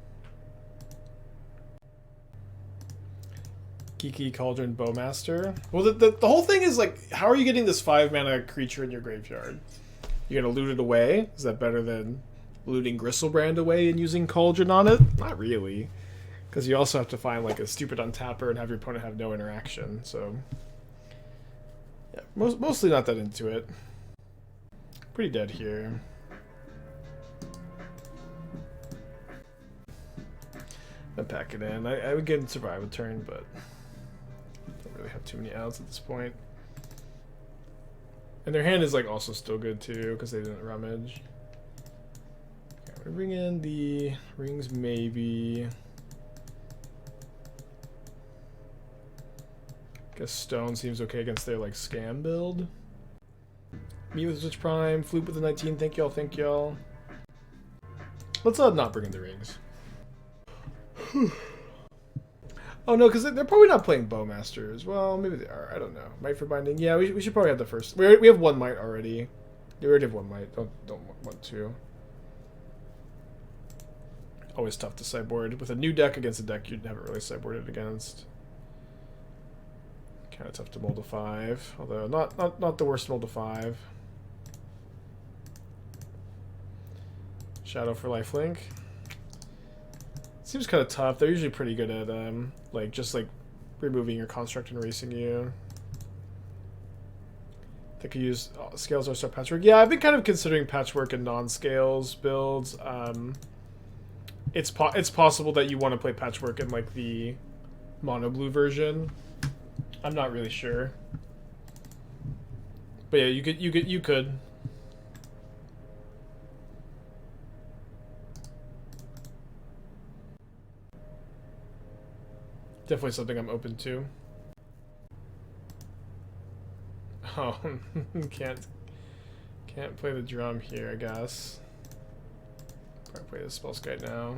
Geeky Cauldron Bowmaster. Well, the whole thing is like, how are you getting this 5-mana creature in your graveyard? You're gonna loot it away? Is that better than looting Gristlebrand away and using Cauldron on it? Not really. Because you also have to find like a stupid untapper and have your opponent have no interaction, so... Yeah, mostly not that into it. Pretty dead here. Then pack it in. I would get survive a turn, but... don't really have too many outs at this point. And their hand is like also still good too, because they didn't rummage. Okay, I'm gonna bring in the rings maybe. Guess stone seems okay against their like scam build. Me with Switch Prime, Flute with the 19, thank y'all. Let's not bring in the rings. Oh no, because they're probably not playing Bowmasters. Well, maybe they are. I don't know. Mite for binding. Yeah, we should probably have the first. We have one Mite already. We already have one Mite. Don't want two. Always tough to sideboard with a new deck against a deck you'd never really sideboarded against. Kind of tough to mold a 5, although not the worst mold a 5. Shadow for lifelink. Seems kind of tough. They're usually pretty good at like just like removing your construct and erasing you. They could use scales or start patchwork. Yeah, I've been kind of considering patchwork and non-scales builds. It's possible that you want to play patchwork in like the mono blue version. I'm not really sure, but yeah, you could. Definitely something I'm open to. Oh, can't play the drum here, I guess. Probably play the Spellskite now.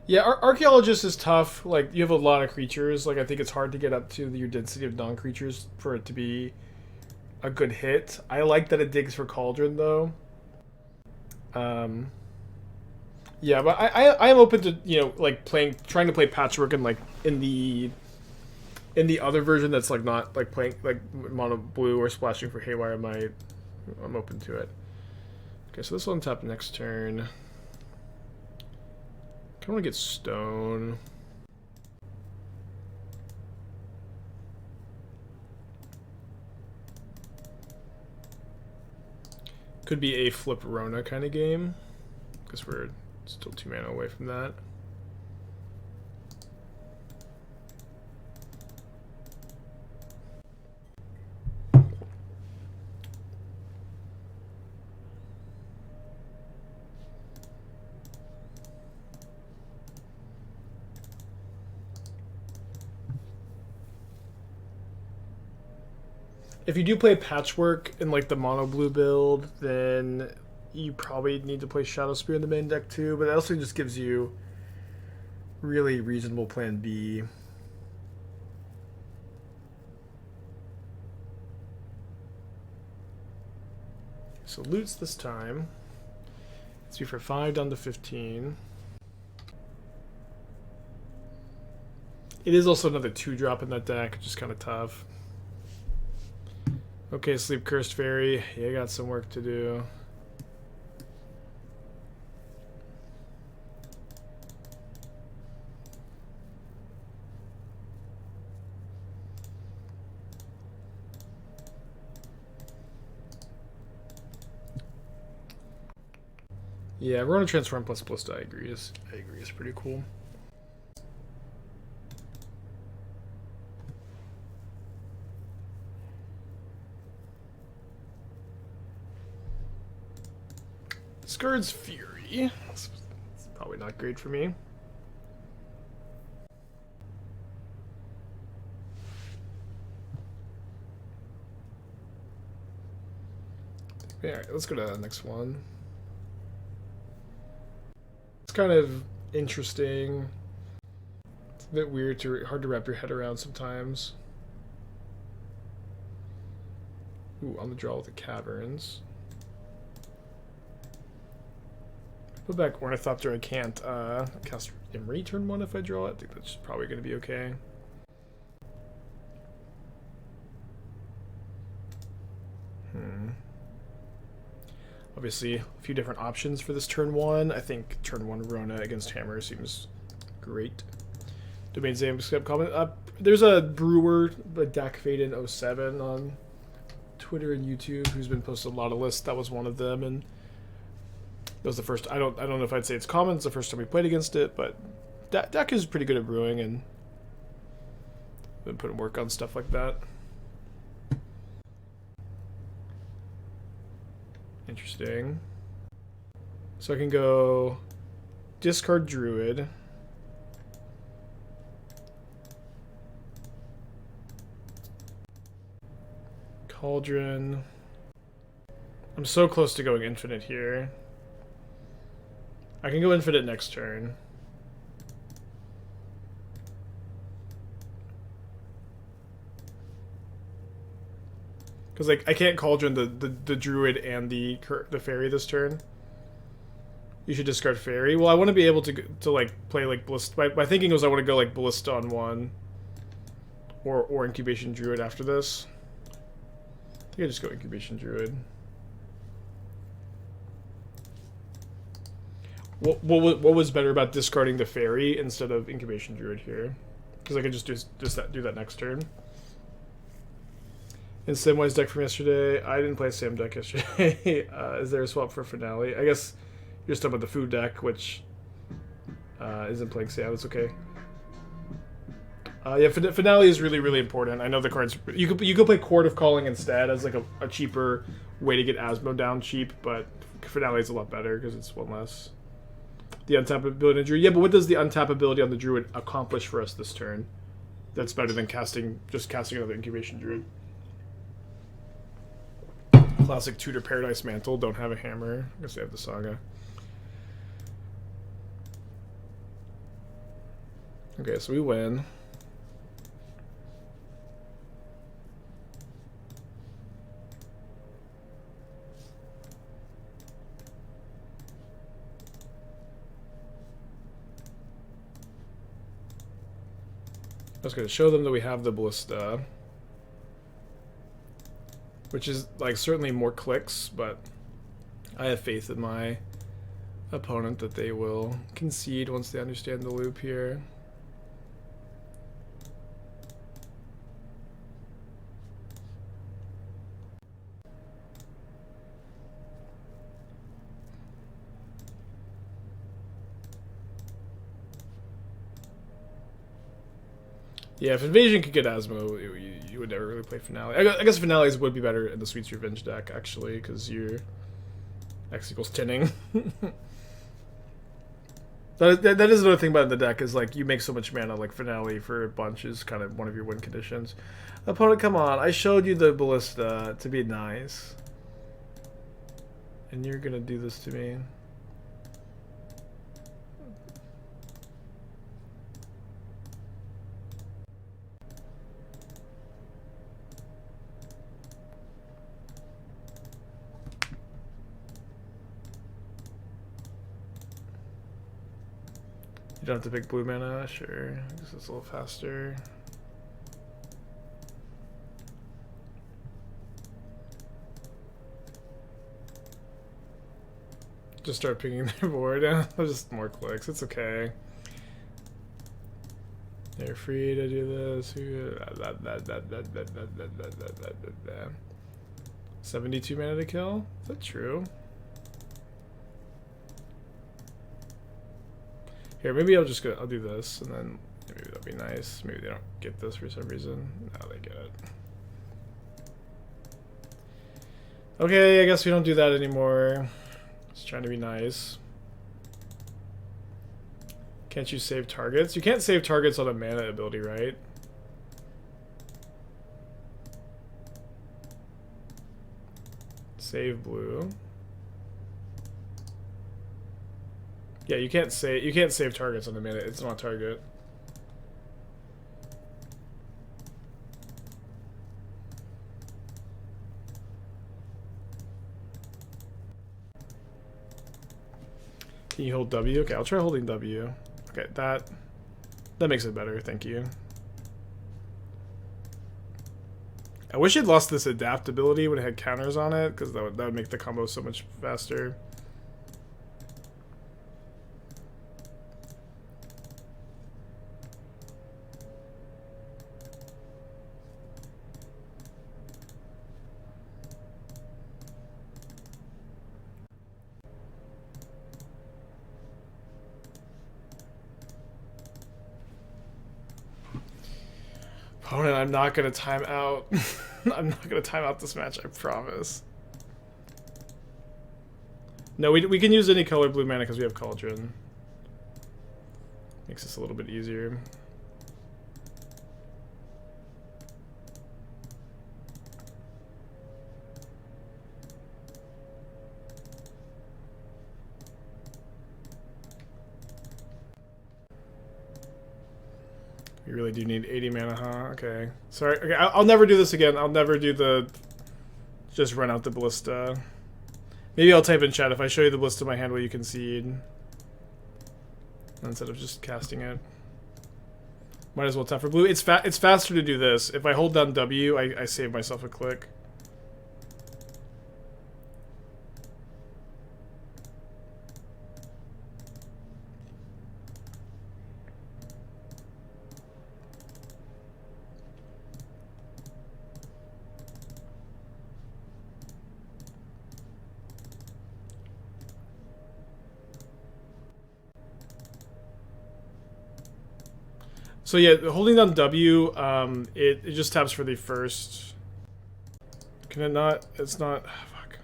Yeah, Archaeologist is tough. Like, you have a lot of creatures. Like, I think it's hard to get up to your density of non-creatures for it to be a good hit. I like that it digs for Cauldron, though. Yeah, but I am open to, you know, like, trying to play Patchwork and, like, in the other version that's, like, not, like, playing, like, mono blue or splashing for Haywire Mite. I'm open to it. Okay, so this will untap next turn. I want to get stone. Could be a flip Rona kind of game, because we're still 2 mana away from that. If you do play Patchwork in like the mono blue build, then you probably need to play Shadow Spear in the main deck too, but that also just gives you really reasonable plan B. So loots this time. Let's be for 5 down to 15. It is also another 2-drop in that deck, which is kind of tough. Okay, Sleep-Cursed Faerie. Yeah, I got some work to do. Yeah, Rona Transform plus Ballista, I agree is pretty cool. Discard's Fury. It's probably not great for me. Alright, Alright, let's go to the next one. It's kind of interesting. It's a bit weird, hard to wrap your head around sometimes. Ooh, on the draw with the Caverns. Put back Ornithopter. I can't cast Emry turn 1 if I draw it. I think that's probably going to be okay. Obviously, a few different options for this turn 1. I think turn 1 Rona against Hammer seems great. Domain Zam comment. There's a Brewer, a deck Fade in 07 on Twitter and YouTube who's been posting a lot of lists. That was one of them, and that was the first. I don't know if I'd say it's common. It's the first time we played against it, but that deck is pretty good at brewing and been putting work on stuff like that. Interesting. So I can go discard Druid. Cauldron. I'm so close to going infinite here. I can go infinite next turn. Because like I can't Cauldron the Druid and the Fairy this turn. You should discard Fairy. Well, I want to be able to like play like Ballista. My thinking was I want to go like Ballista on 1, or Incubation Druid after this. I think I just go Incubation Druid. What was better about discarding the Fairy instead of Incubation Druid here? Because I could just do that next turn. In Samwise deck from yesterday, I didn't play Sam deck yesterday. Is there a swap for Finale? I guess you're just talking about the food deck, which isn't playing Sam. That's okay. Yeah, Finale is really, really important. I know the cards. You could play Court of Calling instead as like a cheaper way to get Asmo down cheap, but Finale is a lot better because it's one less. The untap ability on Druid. Yeah, but what does the untap ability on the Druid accomplish for us this turn? That's better than just casting another Incubation Druid. Classic Tudor Paradise Mantle. Don't have a hammer. I guess they have the Saga. Okay, so we win. I was going to show them that we have the Ballista, which is like certainly more clicks, but I have faith in my opponent that they will concede once they understand the loop here. Yeah, if Invasion could get Asmo, you would never really play Finale. I guess Finales would be better in the Sweet's Revenge deck, actually, because you're X equals tinning. that is another thing about the deck, is like you make so much mana, like Finale for a bunch is kind of one of your win conditions. Opponent, come on, I showed you the Ballista to be nice. And you're gonna do this to me. You don't have to pick blue mana? Sure. I guess it's a little faster. Just start picking their board. Just more clicks. It's okay. They're free to do this. 72 mana to kill? Is that true? Here, maybe I'll do this, and then maybe that'll be nice. Maybe they don't get this for some reason. No, they get it. Okay, I guess we don't do that anymore. Just trying to be nice. Can't you save targets? You can't save targets on a mana ability, right? Save blue. Yeah, you can't save targets on the mana. It's not a target. Can you hold W? Okay, I'll try holding W. Okay, that makes it better, thank you. I wish it lost this adaptability when it had counters on it, because that would make the combo so much faster. Opponent, I'm not gonna time out. I'm not gonna time out this match, I promise. No, we can use any color blue mana because we have Cauldron. Makes this a little bit easier. You really do need 80 mana, huh? Okay. Sorry. Okay, I'll never do this again. I'll never do the... Just run out the Ballista. Maybe I'll type in chat. If I show you the Ballista in my hand, will you concede? Instead of just casting it. Might as well tap for blue. It's faster to do this. If I hold down W, I save myself a click. So yeah, holding down W, it just taps for the first. Can it not? It's not. Fuck.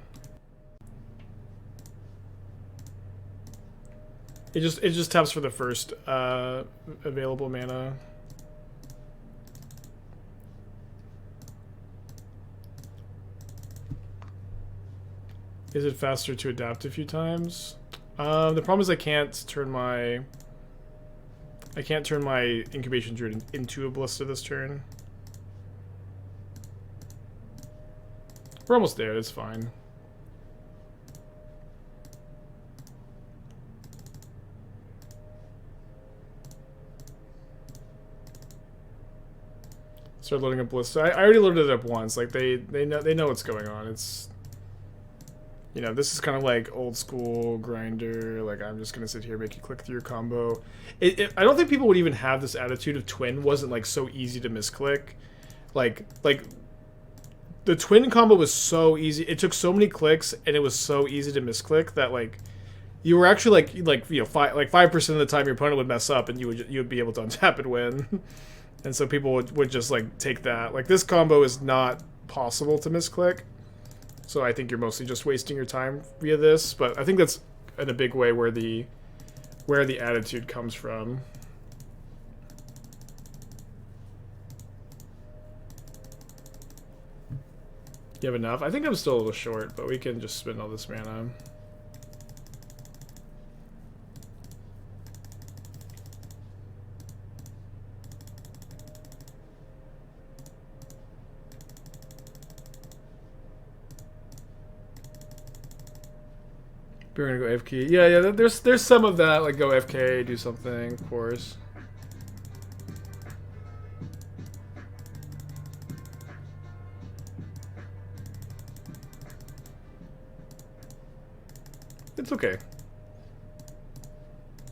It just taps for the first available mana. Is it faster to adapt a few times? The problem is I can't turn my Incubation Druid into a Ballista this turn. We're almost there, it's fine. Start loading up Ballista. I already loaded it up once. Like they know what's going on. It's, you know, this is kind of like old school grinder. Like, I'm just gonna sit here, make you click through your combo. I don't think people would even have this attitude if Twin wasn't like so easy to misclick. Like the Twin combo was so easy. It took so many clicks, and it was so easy to misclick that like you were actually like you know 5% of the time your opponent would mess up, and you would be able to untap and win. And so people would just like take that. Like, this combo is not possible to misclick. So I think you're mostly just wasting your time via this, but I think that's in a big way where the attitude comes from. You have enough? I think I'm still a little short, but we can just spend all this mana. We're gonna go AFK. Yeah, there's some of that, like go AFK, do something, of course. It's okay.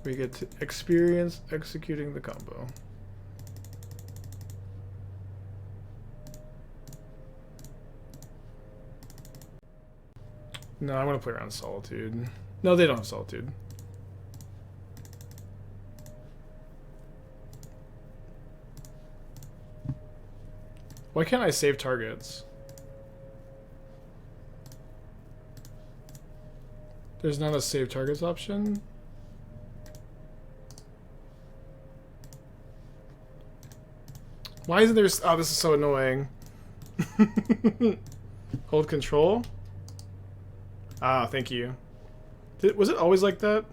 We get to experience executing the combo. No, I want to play around Solitude. No, they don't have Solitude. Why can't I save targets? There's not a save targets option? Why isn't there... Oh, this is so annoying. Hold control? Ah, thank you. Was it always like that?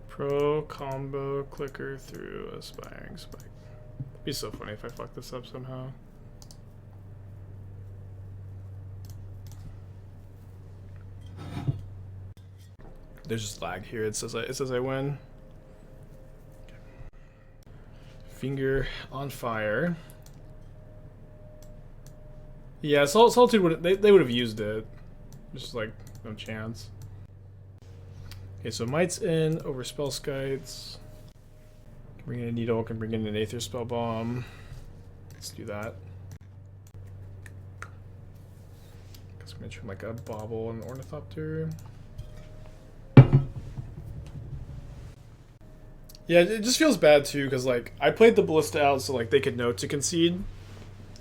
Pro combo clicker through aspiring spike. It'd be so funny if I fuck this up somehow. There's just lag here. It says I win. Okay. Finger on fire. Yeah, Solitude would they would have used it. Just like no chance. Okay, so Mite's in over Spellskites. Can bring in a Needle, can bring in an Aether Spellbomb. Let's do that. Guess I'm gonna try like a Bauble and Ornithopter. Yeah, it just feels bad too, because like I played the Ballista out so like they could know to concede.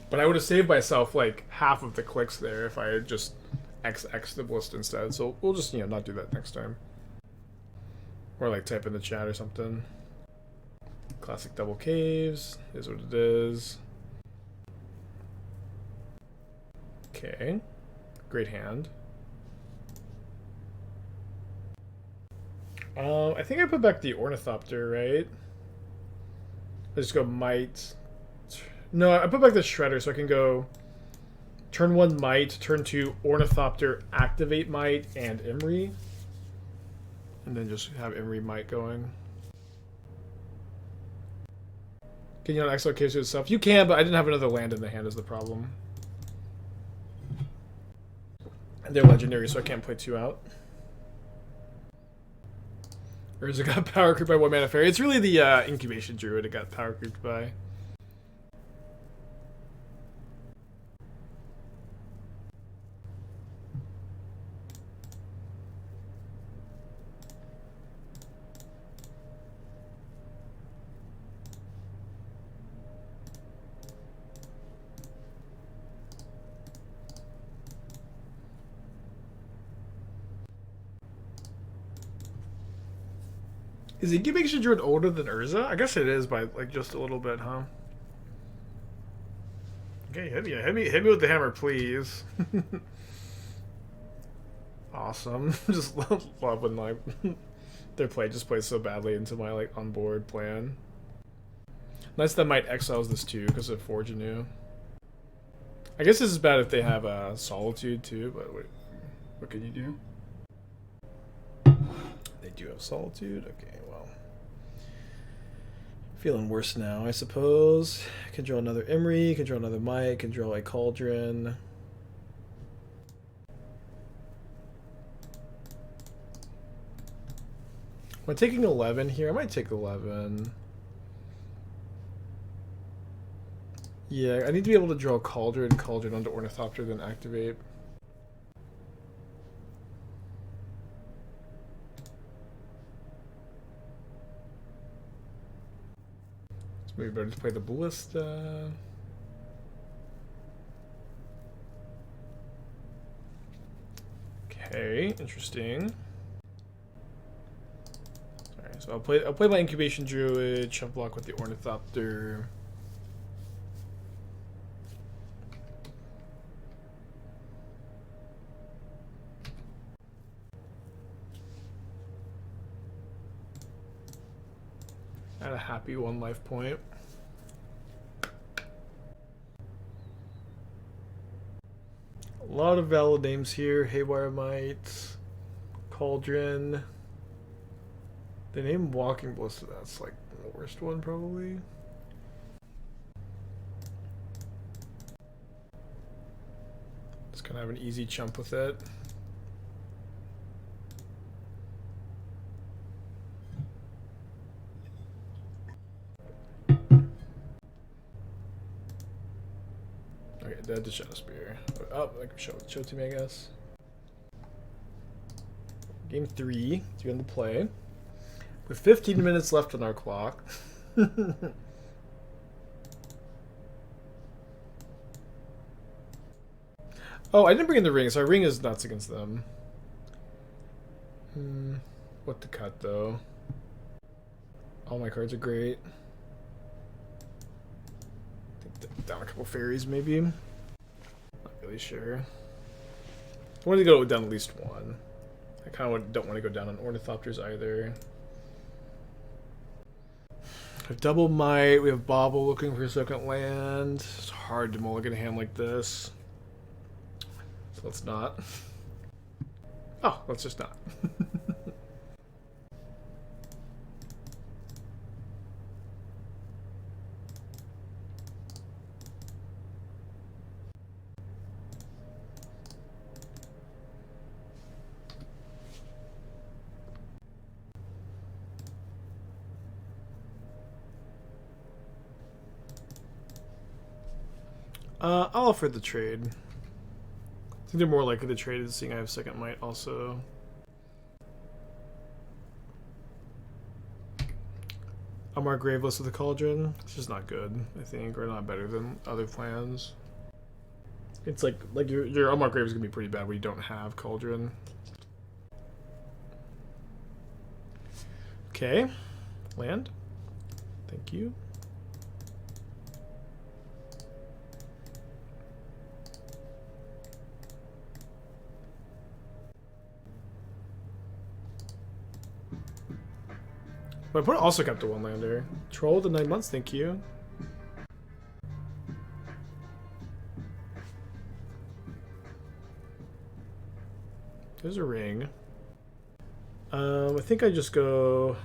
But I would have saved myself like half of the clicks there if I had just XX the Ballista instead. So we'll just, you know, not do that next time. Or like type in the chat or something. Classic double caves is what it is. Okay. Great hand. I think I put back the Ornithopter, right? I just go Mite. No, I put back the Shredder so I can go turn 1 Mite, turn 2 Ornithopter, activate Mite, and Emry. And then just have Emry Mite going. Can you not exile caves to itself? You can, but I didn't have another land in the hand is the problem. And they're legendary, so I can't play 2 out. Urza got power creeped by 1 mana fairy. It's really the Incubation Druid it got power creeped by. Is Incubation Druid older than Urza? I guess it is by like just a little bit, huh? Okay, hit me with the hammer, please. Awesome. Just love when like their play just plays so badly into my like onboard plan. Nice that Mite exiles this too because of Forge Anew. I guess this is bad if they have Solitude too, but wait, what can you do? They do have Solitude? Okay, well. Feeling worse now, I suppose. Can draw another Emry, can draw another Mite, can draw a Cauldron. Am I taking 11 here? I might take 11. Yeah, I need to be able to draw Cauldron onto Ornithopter, then activate. Maybe better to play the Ballista. Okay, interesting. Alright, so I'll play my Incubation Druid, chump block with the Ornithopter. At a happy 1 life point. A lot of valid names here. Haywire Mite, Cauldron. They named Walking Ballista. That's like the worst one probably. Just gonna have an easy chump with it. Dead to Shadow Spear. Oh, I can show it to me, I guess. Game 3 to end the play. With 15 minutes left on our clock. Oh, I didn't bring in the ring, so our ring is nuts against them. What to cut, though? All my cards are great. I think down a couple fairies, maybe. Not really sure. I wanted to go down at least one. I kind of don't want to go down on Ornithopters either. We have Double Might. We have Bauble looking for a second land. It's hard to mulligan a hand like this. So let's not. Oh, let's just not. I'll offer the trade. I think they're more likely to trade it, seeing I have second might also. Amar Graveless with the Cauldron. It's just not good, I think, or not better than other plans. It's like your Amar Grave is gonna be pretty bad when you don't have Cauldron. Okay, land. Thank you. My opponent also kept a one-lander. Troll the 9 months, thank you. There's a ring. I think I just go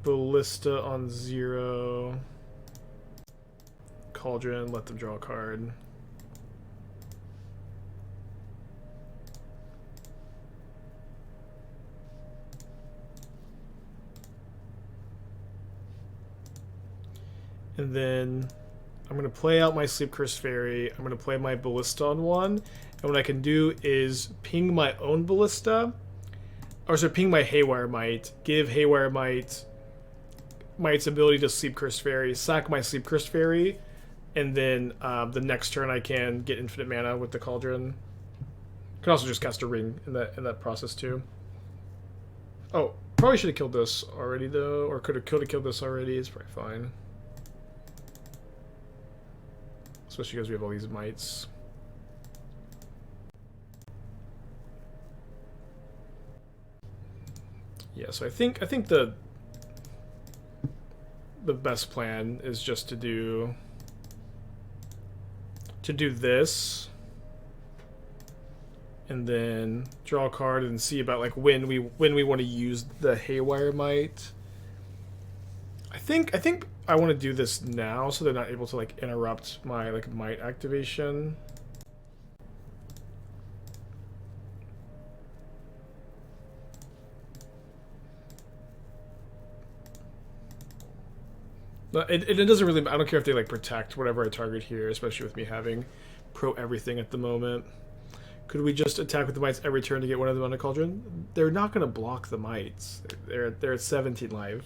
Ballista on 0. Cauldron, let them draw a card. And then I'm going to play out my Sleep-Cursed Faerie. I'm going to play my Ballista on 1. And what I can do is ping my own Ballista. Or sorry, ping my Haywire Mite. Give Haywire Mite its ability to Sleep-Cursed Faerie. Sack my Sleep-Cursed Faerie. And then the next turn I can get infinite mana with the Cauldron. Can also just cast a ring in that process too. Oh, probably should have killed this already though. Or could have killed this already. It's probably fine. Especially because we have all these mites. Yeah, so I think the best plan is just to do this, and then draw a card and see about like when we want to use the Haywire Mite. I think I want to do this now so they're not able to like interrupt my like Mite activation. It doesn't really, I don't care if they like protect whatever I target here, especially with me having pro everything at the moment. Could we just attack with the mites every turn to get one of them on a Cauldron? They're not going to block the mites. They're at 17 life.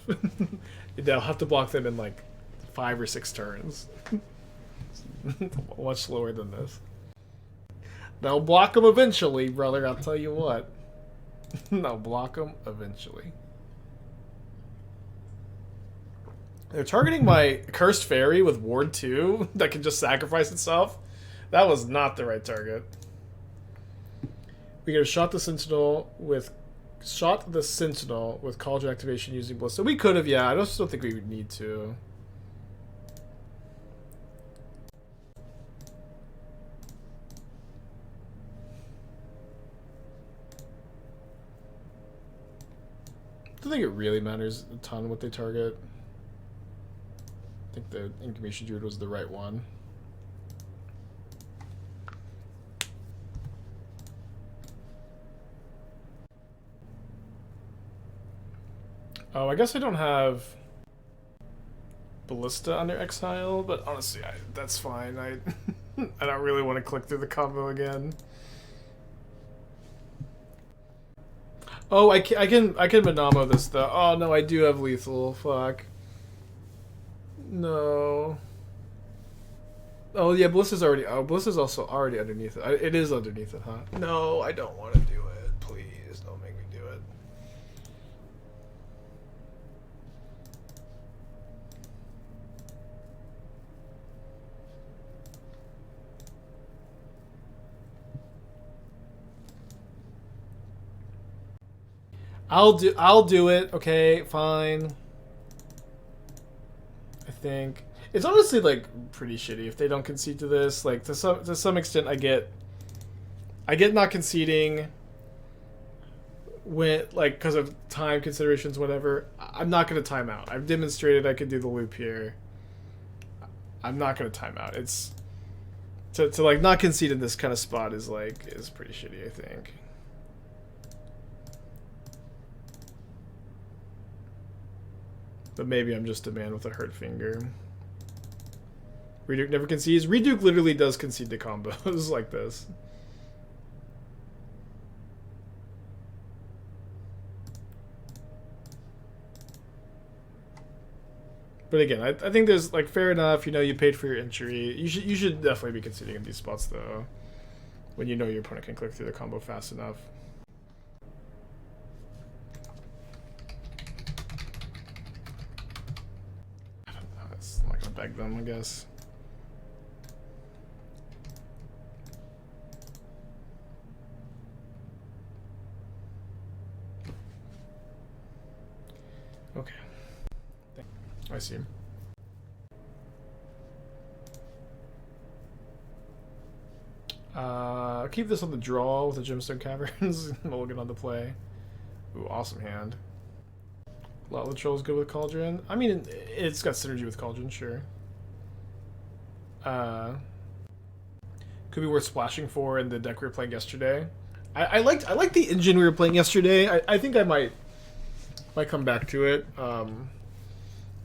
They'll have to block them in like 5 or 6 turns. Much slower than this. They'll block them eventually, brother. I'll tell you what. They'll block them eventually. They're targeting my Cursed Faerie with Ward 2 that can just sacrifice itself. That was not the right target. We could have shot the Sentinel with Cauldron activation using Ballista. We could have, yeah. I just don't think we would need to. I don't think it really matters a ton what they target. I think the Incubation Druid was the right one. Oh, I guess I don't have Ballista under Exile, but honestly, that's fine. I don't really want to click through the combo again. Oh, I can Minamo this though. Oh no, I do have lethal. Fuck. No. Oh yeah, Ballista's already. Oh, Ballista's also already underneath it. It is underneath it, huh? No, I don't want to do it. Please don't make me do it. I'll do it. Okay, fine. I think it's honestly like pretty shitty if they don't concede to this. Like to some extent, I get not conceding when like because of time considerations, whatever. I'm not gonna time out. I've demonstrated I can do the loop here. I'm not gonna time out. It's to like not concede in this kind of spot is pretty shitty, I think. But maybe I'm just a man with a hurt finger. Reduke never concedes. Reduke literally does concede to combos like this. But again, I think there's like fair enough. You know, you paid for your injury. You should definitely be conceding in these spots though, when you know your opponent can click through the combo fast enough. I'm not gonna beg them, I guess. Okay. I see. Keep this on the draw with the Gemstone Caverns. Mulligan on the play. Ooh, awesome hand. A lot of the trolls good with Cauldron. I mean, it's got synergy with Cauldron, sure. Could be worth splashing for in the deck we were playing yesterday. I liked the engine we were playing yesterday. I think I might come back to it.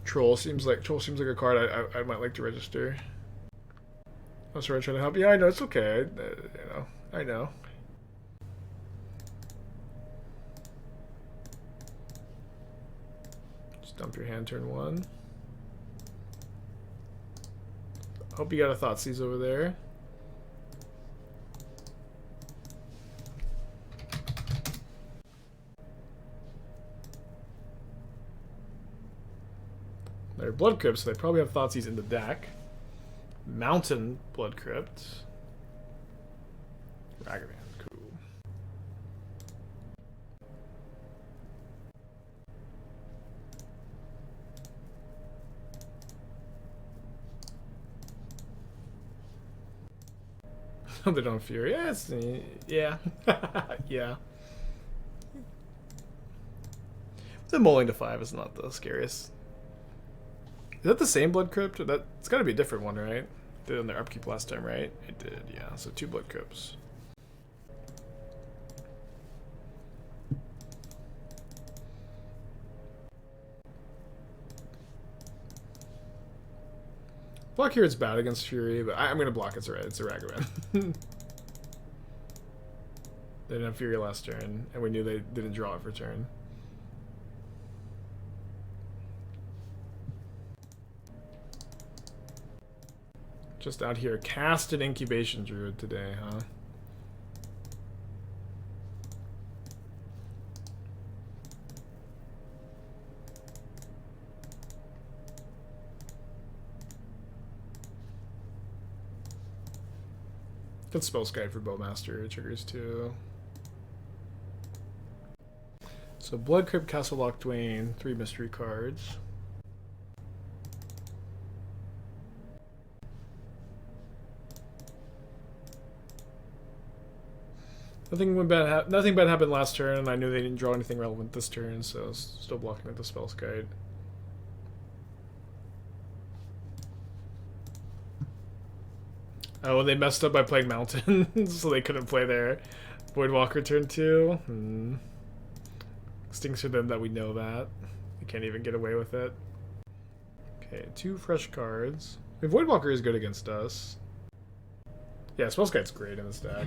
Troll seems like a card I might like to register. I'm sorry, trying to help. Yeah, I know it's okay. You know, I know. Just dump your hand turn 1. Hope you got a Thoughtseize over there. They're Blood Crypt, so they probably have Thoughtseize in the deck. Mountain Blood Crypt. Ragavan, cool. They don't Fury. Yeah, yeah. The mulling to 5 is not the scariest. Is that the same Blood Crypt? Or it's got to be a different one, right? Did it on their upkeep last time, right? It did, yeah. So 2 Blood Crypts. Block here, it's bad against Fury, but I'm going to block it. It's a Ragavan. They didn't have Fury last turn, and we knew they didn't draw it for turn. Just out here, cast an Incubation Druid today, huh? Good Spellskite for Bowmaster, triggers too. So Blood Crypt, Castle Loch Dwayne, 3 mystery cards. Nothing bad happened last turn, and I knew they didn't draw anything relevant this turn, so I was still blocking with the Spellskite. Oh, and they messed up by playing Mountain, so they couldn't play their Voidwalker turn 2. Stinks for them that we know that. They can't even get away with it. Okay, 2 fresh cards. I mean, Voidwalker is good against us. Yeah, Spellskite's great in this deck.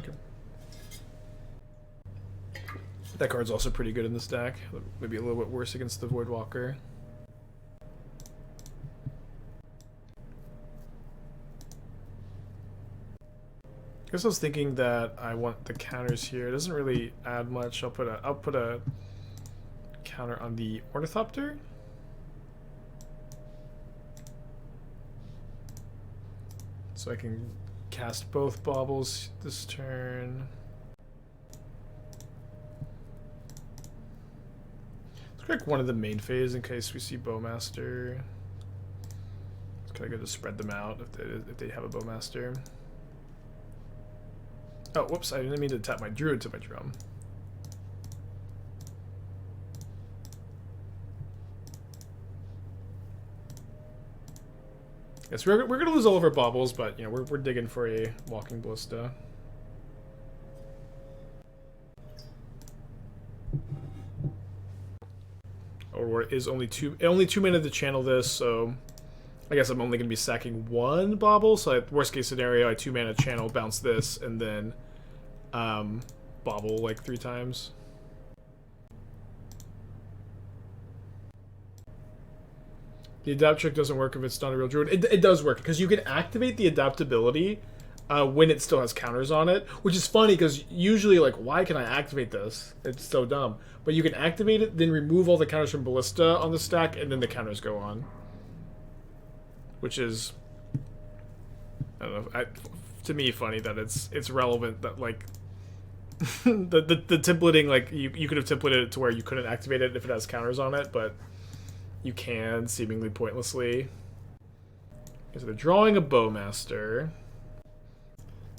That card's also pretty good in this deck. Maybe a little bit worse against the Voidwalker. I guess I was thinking that I want the counters here. It doesn't really add much. I'll put a counter on the Ornithopter. So I can cast both Baubles this turn. Check one of the main phase in case we see Bowmaster. It's kind of good to spread them out if they have a Bowmaster. Oh, whoops, I didn't mean to tap my Druid to my drum. Yes, we're going to lose all of our baubles, but, you know, we're digging for a Walking Ballista. Or is only two mana to channel this, so I guess I'm only going to be sacking one Bauble. So worst case scenario, I 2 mana channel, bounce this, and then Bauble like 3 times. The adapt trick doesn't work if it's not a real druid. It does work, because you can activate the adaptability when it still has counters on it, which is funny, because usually, like, why can I activate this? It's so dumb. But you can activate it, then remove all the counters from Ballista on the stack, and then the counters go on. Which is, I don't know, to me, funny that it's relevant that, like, the templating, like, you could have templated it to where you couldn't activate it if it has counters on it, but you can, seemingly pointlessly. Okay, so they're drawing a Bowmaster.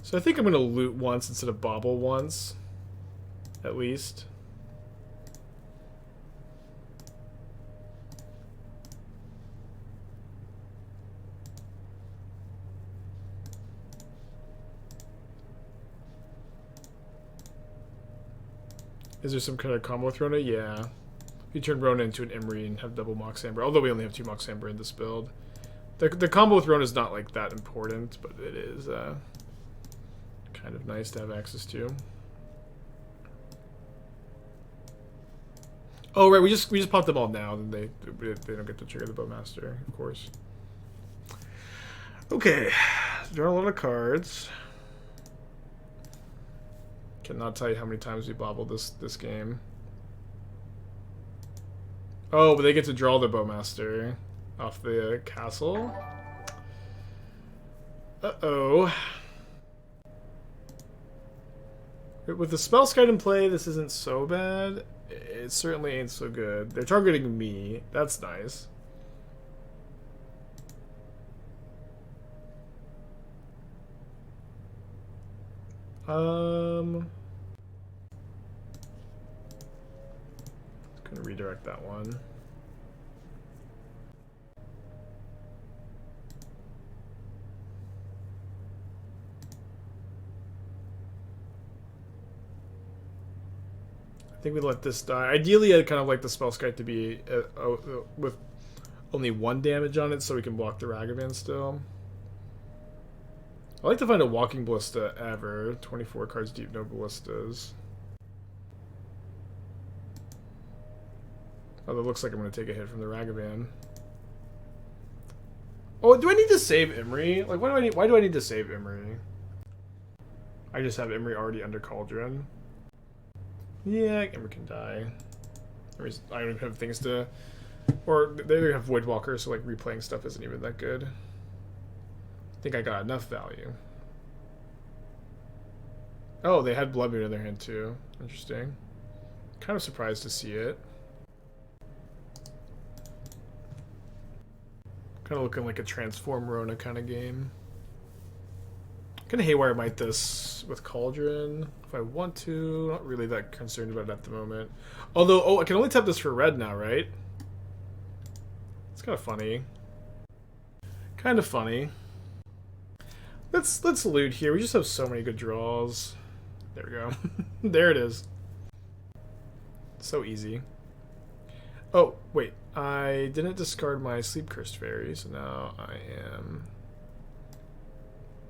So I think I'm going to loot once instead of Bauble once, at least. Is there some kind of combo with Rona? Yeah. You turn Rona into an Emry and have double Mox Amber, although we only have 2 Mox Amber in this build. The combo with Rona is not like that important, but it is kind of nice to have access to. Oh right, we just popped them all now, and they don't get to trigger the Bowmaster, of course. Okay, draw a lot of cards. Cannot tell you how many times we bobbled this game. Oh, but they get to draw the Bowmaster off the castle. Uh-oh. With the Spellskite in play, this isn't so bad. It certainly ain't so good. They're targeting me. That's nice. Gonna redirect that one. I think we let this die. Ideally, I'd kind of like the Spellskite to be with only 1 damage on it, so we can block the Ragavan still. I like to find a Walking Ballista ever. 24 cards deep, no ballistas. Oh, it looks like I'm going to take a hit from the Ragavan. Oh, do I need to save Emry? Like, why do I need to save Emry? I just have Emry already under Cauldron. Yeah, Emry can die. I don't even have things to... Or they have Voidwalker, so like replaying stuff isn't even that good. I think I got enough value. Oh, they had Blood Moon in their hand too. Interesting. Kind of surprised to see it. Kind of looking like a Transform Rona kind of game. Can Haywire Mite this with Cauldron if I want to. Not really that concerned about it at the moment. Although, oh, I can only tap this for red now, right? It's kind of funny. Kind of funny. Let's loot here. We just have so many good draws. There we go. There it is. So easy. Oh, wait. I didn't discard my Sleep-Cursed Faerie, so now I am...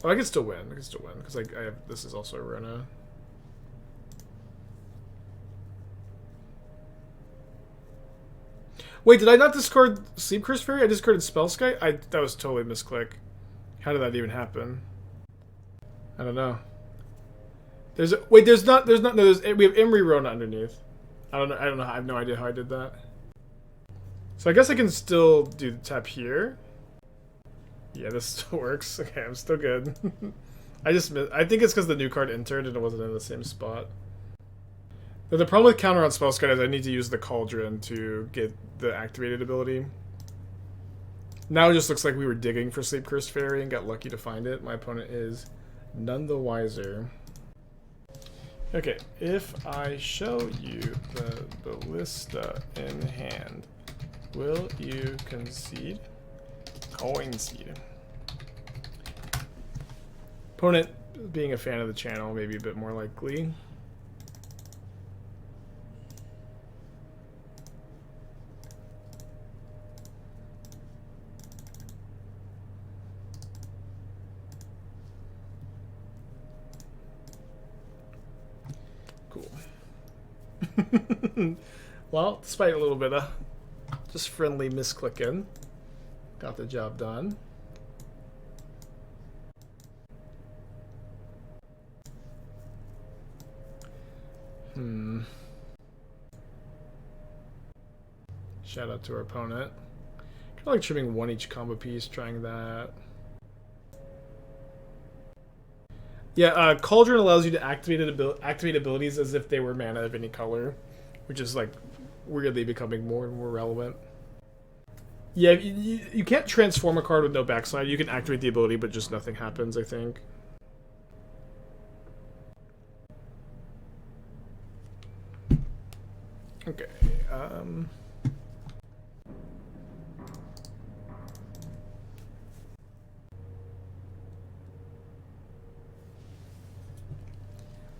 Oh, I can still win. I can still win, because I have... This is also a Rona. Wait, did I not discard Sleep-Cursed Faerie? I discarded Spellskite? That was totally a misclick. How did that even happen? I don't know. We have Emry Rona underneath. I don't know. I have no idea how I did that. So I guess I can still do the tap here. Yeah, this still works. Okay, I'm still good. I just missed. I think it's because the new card entered and it wasn't in the same spot. The problem with counter on Spellskite is I need to use the Cauldron to get the activated ability. Now it just looks like we were digging for Sleep-Cursed Faerie and got lucky to find it. My opponent is none the wiser. Okay, if I show you the Ballista in hand, will you concede? Concede. Opponent being a fan of the channel, maybe a bit more likely. Well, despite a little bit of just friendly misclicking, got the job done. Shout out to our opponent. Kind of like trimming one each combo piece, trying that. Yeah, Cauldron allows you to activate abilities as if they were mana of any color, which is like weirdly becoming more and more relevant. Yeah, you can't transform a card with no backside. You can activate the ability, but just nothing happens, I think. Okay.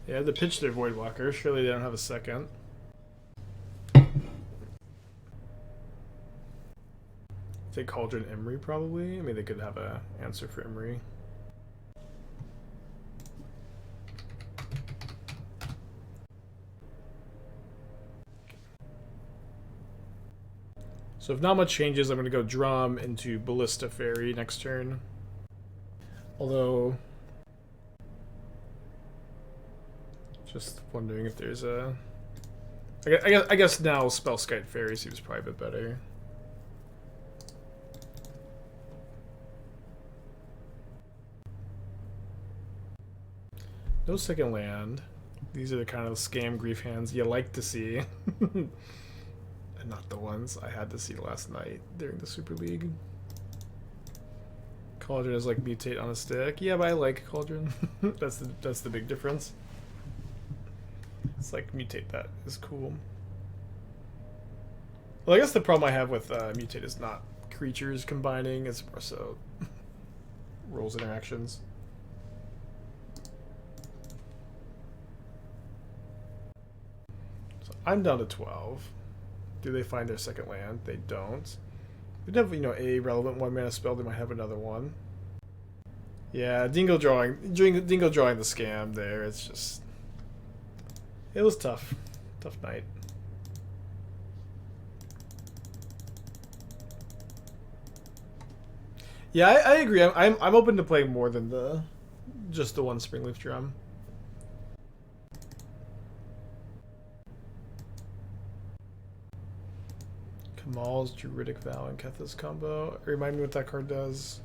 Yeah, to pitch their Voidwalker. Surely they don't have a second. Take Cauldron Emry, probably. I mean, they could have a answer for Emry. So if not much changes, I'm going to go Drum into Ballista Faerie next turn. Although, just wondering if there's a... I guess now Spellskite Faerie seems probably a bit better. No second land. These are the kind of scam grief hands you like to see. And not the ones I had to see last night during the Super League. Cauldron is like mutate on a stick. Yeah, but I like Cauldron. that's the big difference. It's like mutate that is cool. Well, I guess the problem I have with mutate is not creatures combining, it's more so rules interactions. So I'm down to 12. Do they find their second land? They don't. They'd have, you know, a relevant 1-mana spell. They might have another one. Yeah, Dingo drawing the scam there. It's just... It was tough. Tough night. Yeah, I agree. I'm open to playing more than just the one Springleaf Drum. Kamal's Druidic Vow and Agatha's combo. Remind me what that card does.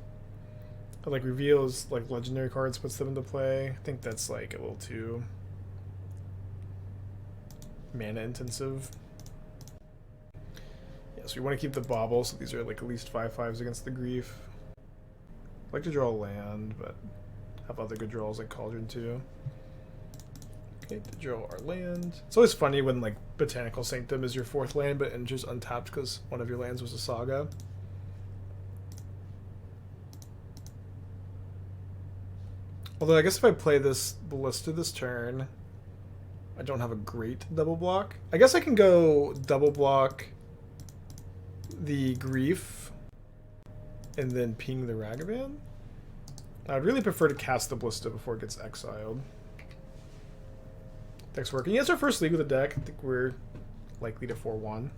It like reveals like legendary cards, puts them into play. I think that's like a little too mana intensive. Yeah, so we want to keep the Bauble, so these are like at least 5/5s against the grief. I like to draw a land, but have other good draws like Cauldron too. Okay, to draw our land. It's always funny when like Botanical Sanctum is your 4th land, but enters untapped because one of your lands was a Saga. Although I guess if I play this Ballista this turn, I don't have a great double block. I guess I can go double block the Grief and then ping the Ragavan. I'd really prefer to cast the Ballista before it gets exiled. Deck's working. Yeah, it's our first league with a deck. I think we're likely to 4-1.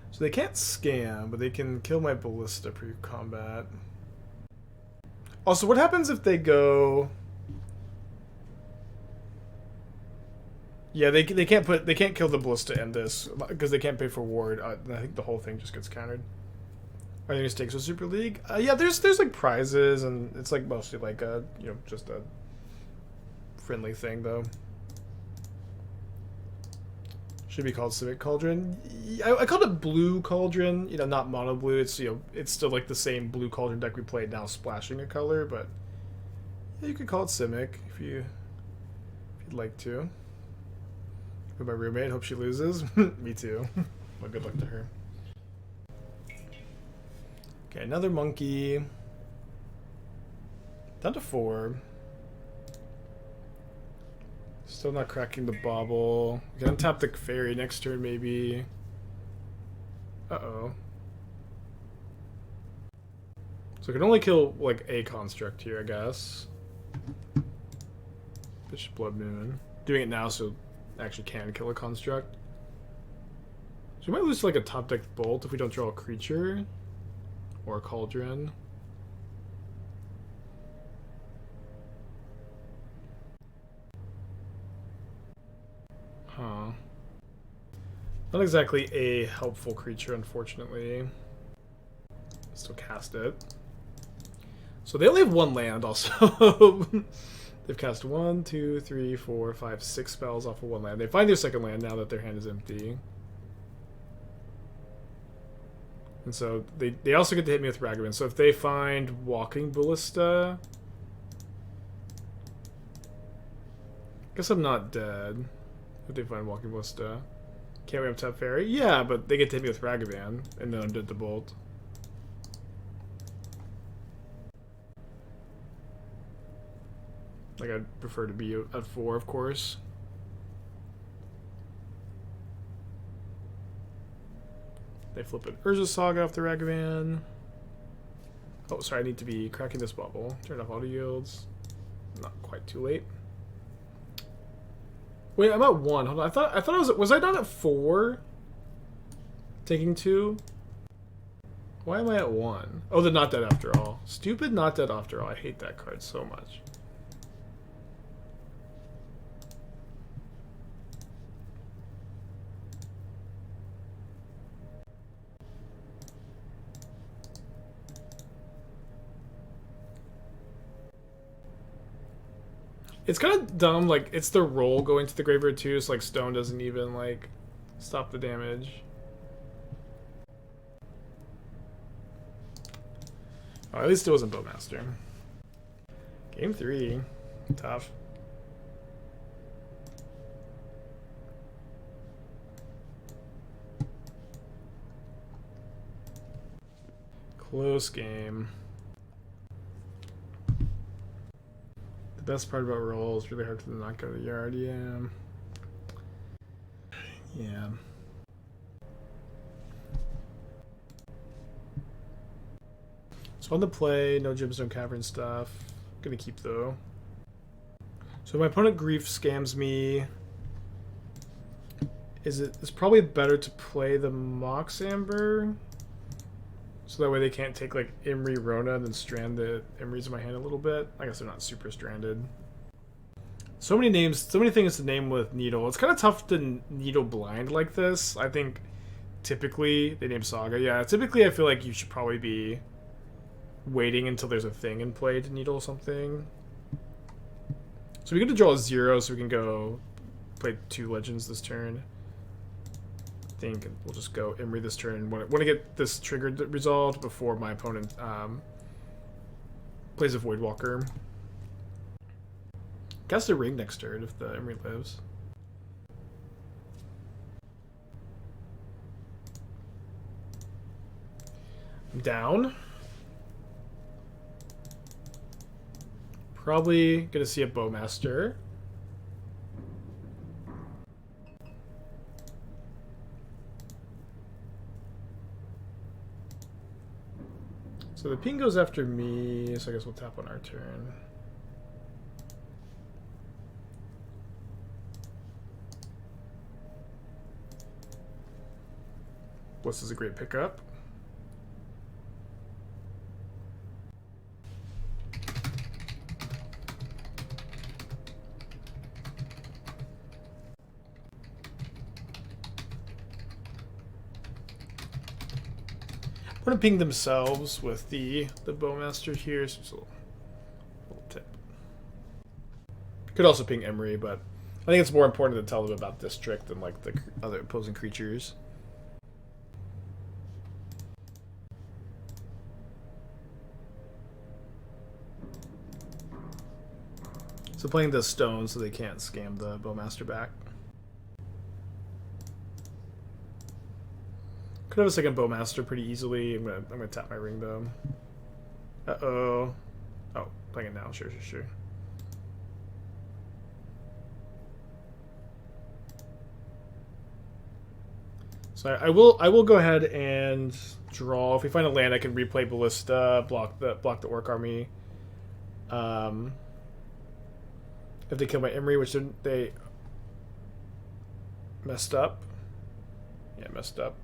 So they can't scam, but they can kill my Ballista pre-combat. Also, what happens if they go... Yeah, they can't kill the Ballista in this because they can't pay for ward. I think the whole thing just gets countered. Are there any stakes with Super League? Yeah, there's like prizes, and it's like mostly like a just a friendly thing, though. Should be called Civic Cauldron. I called it Blue Cauldron, you know, not mono blue. It's, you know, it's still like the same Blue Cauldron deck we played, now splashing a color, but yeah, you could call it Simic if you'd like to. With my roommate, hope she loses. Me too. Well, good luck to her. Okay, another monkey. Down to 4. Still not cracking the Bauble. We can untap the Fairy next turn, maybe. Uh-oh. So I can only kill, like, a construct here, I guess. Bishop Blood Moon. Doing it now so I actually can kill a construct. So we might lose, like, a top deck Bolt if we don't draw a creature. Or a Cauldron. Huh. Not exactly a helpful creature, unfortunately. Still cast it. So they only have 1 land, also. They've cast 1, 2, 3, 4, 5, 6 spells off of 1 land. They find their second land now that their hand is empty. And so they also get to hit me with Ragavan. So if they find Walking Ballista... Guess I'm not dead. If they find Walking Ballista. Can't we untap Fairy? Yeah, but they get to hit me with Ragavan. And then I'm dead to Bolt. Like, I'd prefer to be at 4, of course. They flip an Urza Saga off the Ragavan. Oh, sorry, I need to be cracking this Bauble. Turn off auto yields. Not quite too late. Wait, I'm at 1. Hold on. I thought I was I not at 4? Taking 2? Why am I at 1? Oh, they're not dead after all. Stupid not dead after all. I hate that card so much. It's kind of dumb, like, it's the roll going to the graveyard too, so, like, stone doesn't even, like, stop the damage. Oh, at least it wasn't Bowmaster. Game 3. Tough. Close game. Best part about rolls, really hard to not go to the yard, yeah. Yeah. So on the play, no Gemstone Caverns stuff. Gonna keep though. So my opponent Grief scams me. It's probably better to play the Mox Amber. So that way they can't take, like, Emry, Rona, and then strand the Emrys in my hand a little bit. I guess they're not super stranded. So many names, so many things to name with Needle. It's kind of tough to Needle blind like this. I think typically they name Saga. Yeah, typically I feel like you should probably be waiting until there's a thing in play to Needle something. So we get to draw a 0, so we can go play 2 Legends this turn. I think we'll just go Emry this turn. Want to get this triggered resolved before my opponent plays a Voidwalker. Cast a Ring next turn if the Emry lives. I'm down. Probably gonna see a Bowmaster. So the ping goes after me, so I guess we'll tap on our turn. This is a great pickup. I'm gonna ping themselves with the Bowmaster here. So just a little tip. Could also ping Emry, but I think it's more important to tell them about this trick than like the other opposing creatures. So playing the stone so they can't scam the Bowmaster back. Could have a second Bowmaster pretty easily. I'm gonna tap my ring though. Uh-oh. Oh, playing it now. Sure. So I will go ahead and draw. If we find a land, I can replay Ballista, block the Orc army. If they kill my Emry, which they messed up. Yeah, messed up.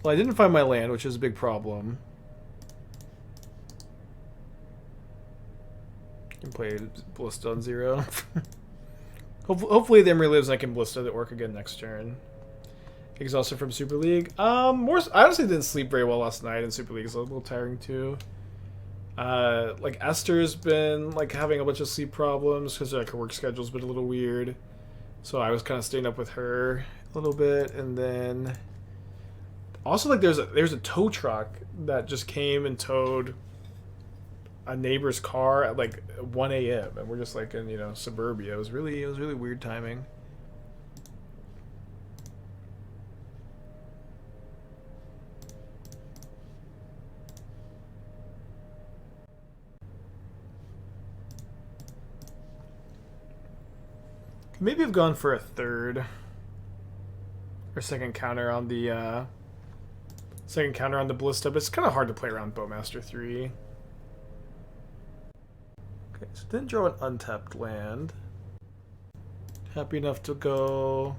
Well, I didn't find my land, which is a big problem. I can play Ballista on 0. Hopefully the Emry lives and I can Ballista the Orc again next turn. Exhausted from Super League. I honestly didn't sleep very well last night in Super League. It's a little tiring too. Like Esther's been like having a bunch of sleep problems because like her work schedule's been a little weird. So I was kind of staying up with her a little bit, and then also like there's a tow truck that just came and towed a neighbor's car at like 1 a.m. and we're just like in suburbia. It was really weird timing. Maybe I've gone for a third or second counter on the Ballista, but it's kind of hard to play around Bowmaster 3. Okay, so didn't draw an untapped land. Happy enough to go.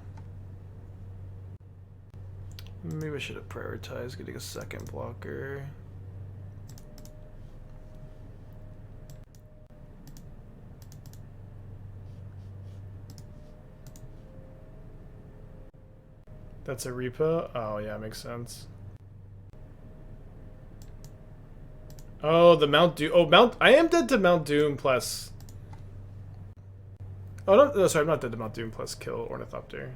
Maybe I should have prioritized getting a second blocker. That's a repo? Oh, yeah, makes sense. Oh, the Mount Doom. Oh, I am dead to Mount Doom plus... Oh, no, sorry, I'm not dead to Mount Doom plus kill Ornithopter.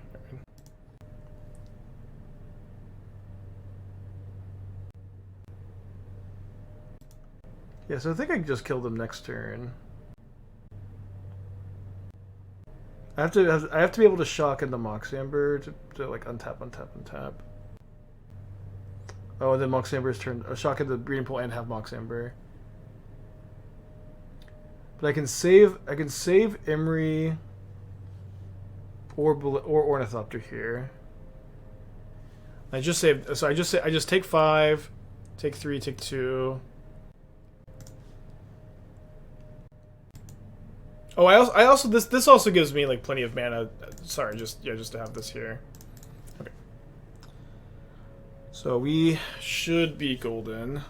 Yeah, so I think I just killed him next turn. I have to be able to shock into Mox Amber to like untap. Oh, and then Mox Amber's turn. Shock into Breeding Pool and have Mox Amber. But I can save Emry or Ornithopter here. I just saved. So I just take 5, take 3, take 2. Oh, I also this also gives me like plenty of mana. Sorry, just to have this here. Okay. So we should be golden,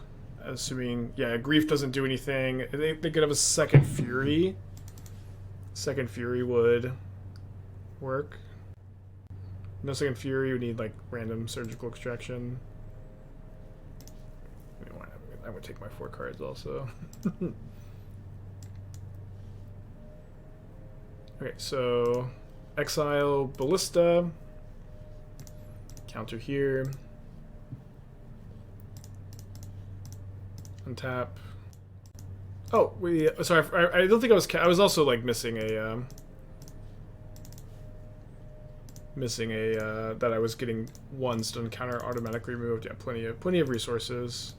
assuming Grief doesn't do anything. They could have a second Fury. Second Fury would work. No second Fury. We need like random surgical extraction. I'm gonna take my 4 cards also. Okay, so exile Ballista, counter here, untap. Oh, sorry, I don't think I was also like missing a that I was getting 1 stun counter automatically removed. Yeah, plenty of resources.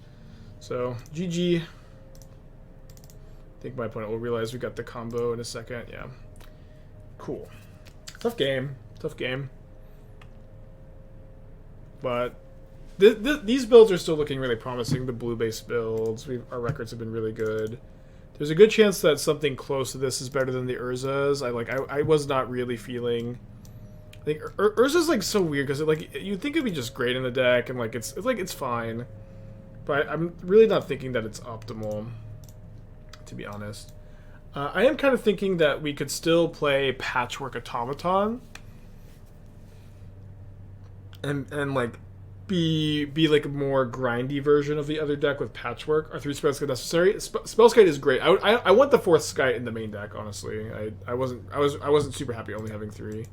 So GG. I think my opponent will realize we got the combo in a second. Yeah. Cool. Tough game. But these builds are still looking really promising. The blue-based builds, our records have been really good. There's a good chance that something close to this is better than the Urzas. I was not really feeling. I think Urza's like so weird because you'd think it'd be just great in the deck and it's fine, but I'm really not thinking that it's optimal, to be honest. I am kind of thinking that we could still play Patchwork Automaton and like be like a more grindy version of the other deck with Patchwork. Are 3 Spellskite necessary? Spellskite is great. I want the 4th Skite in the main deck. Honestly, I wasn't super happy only having 3.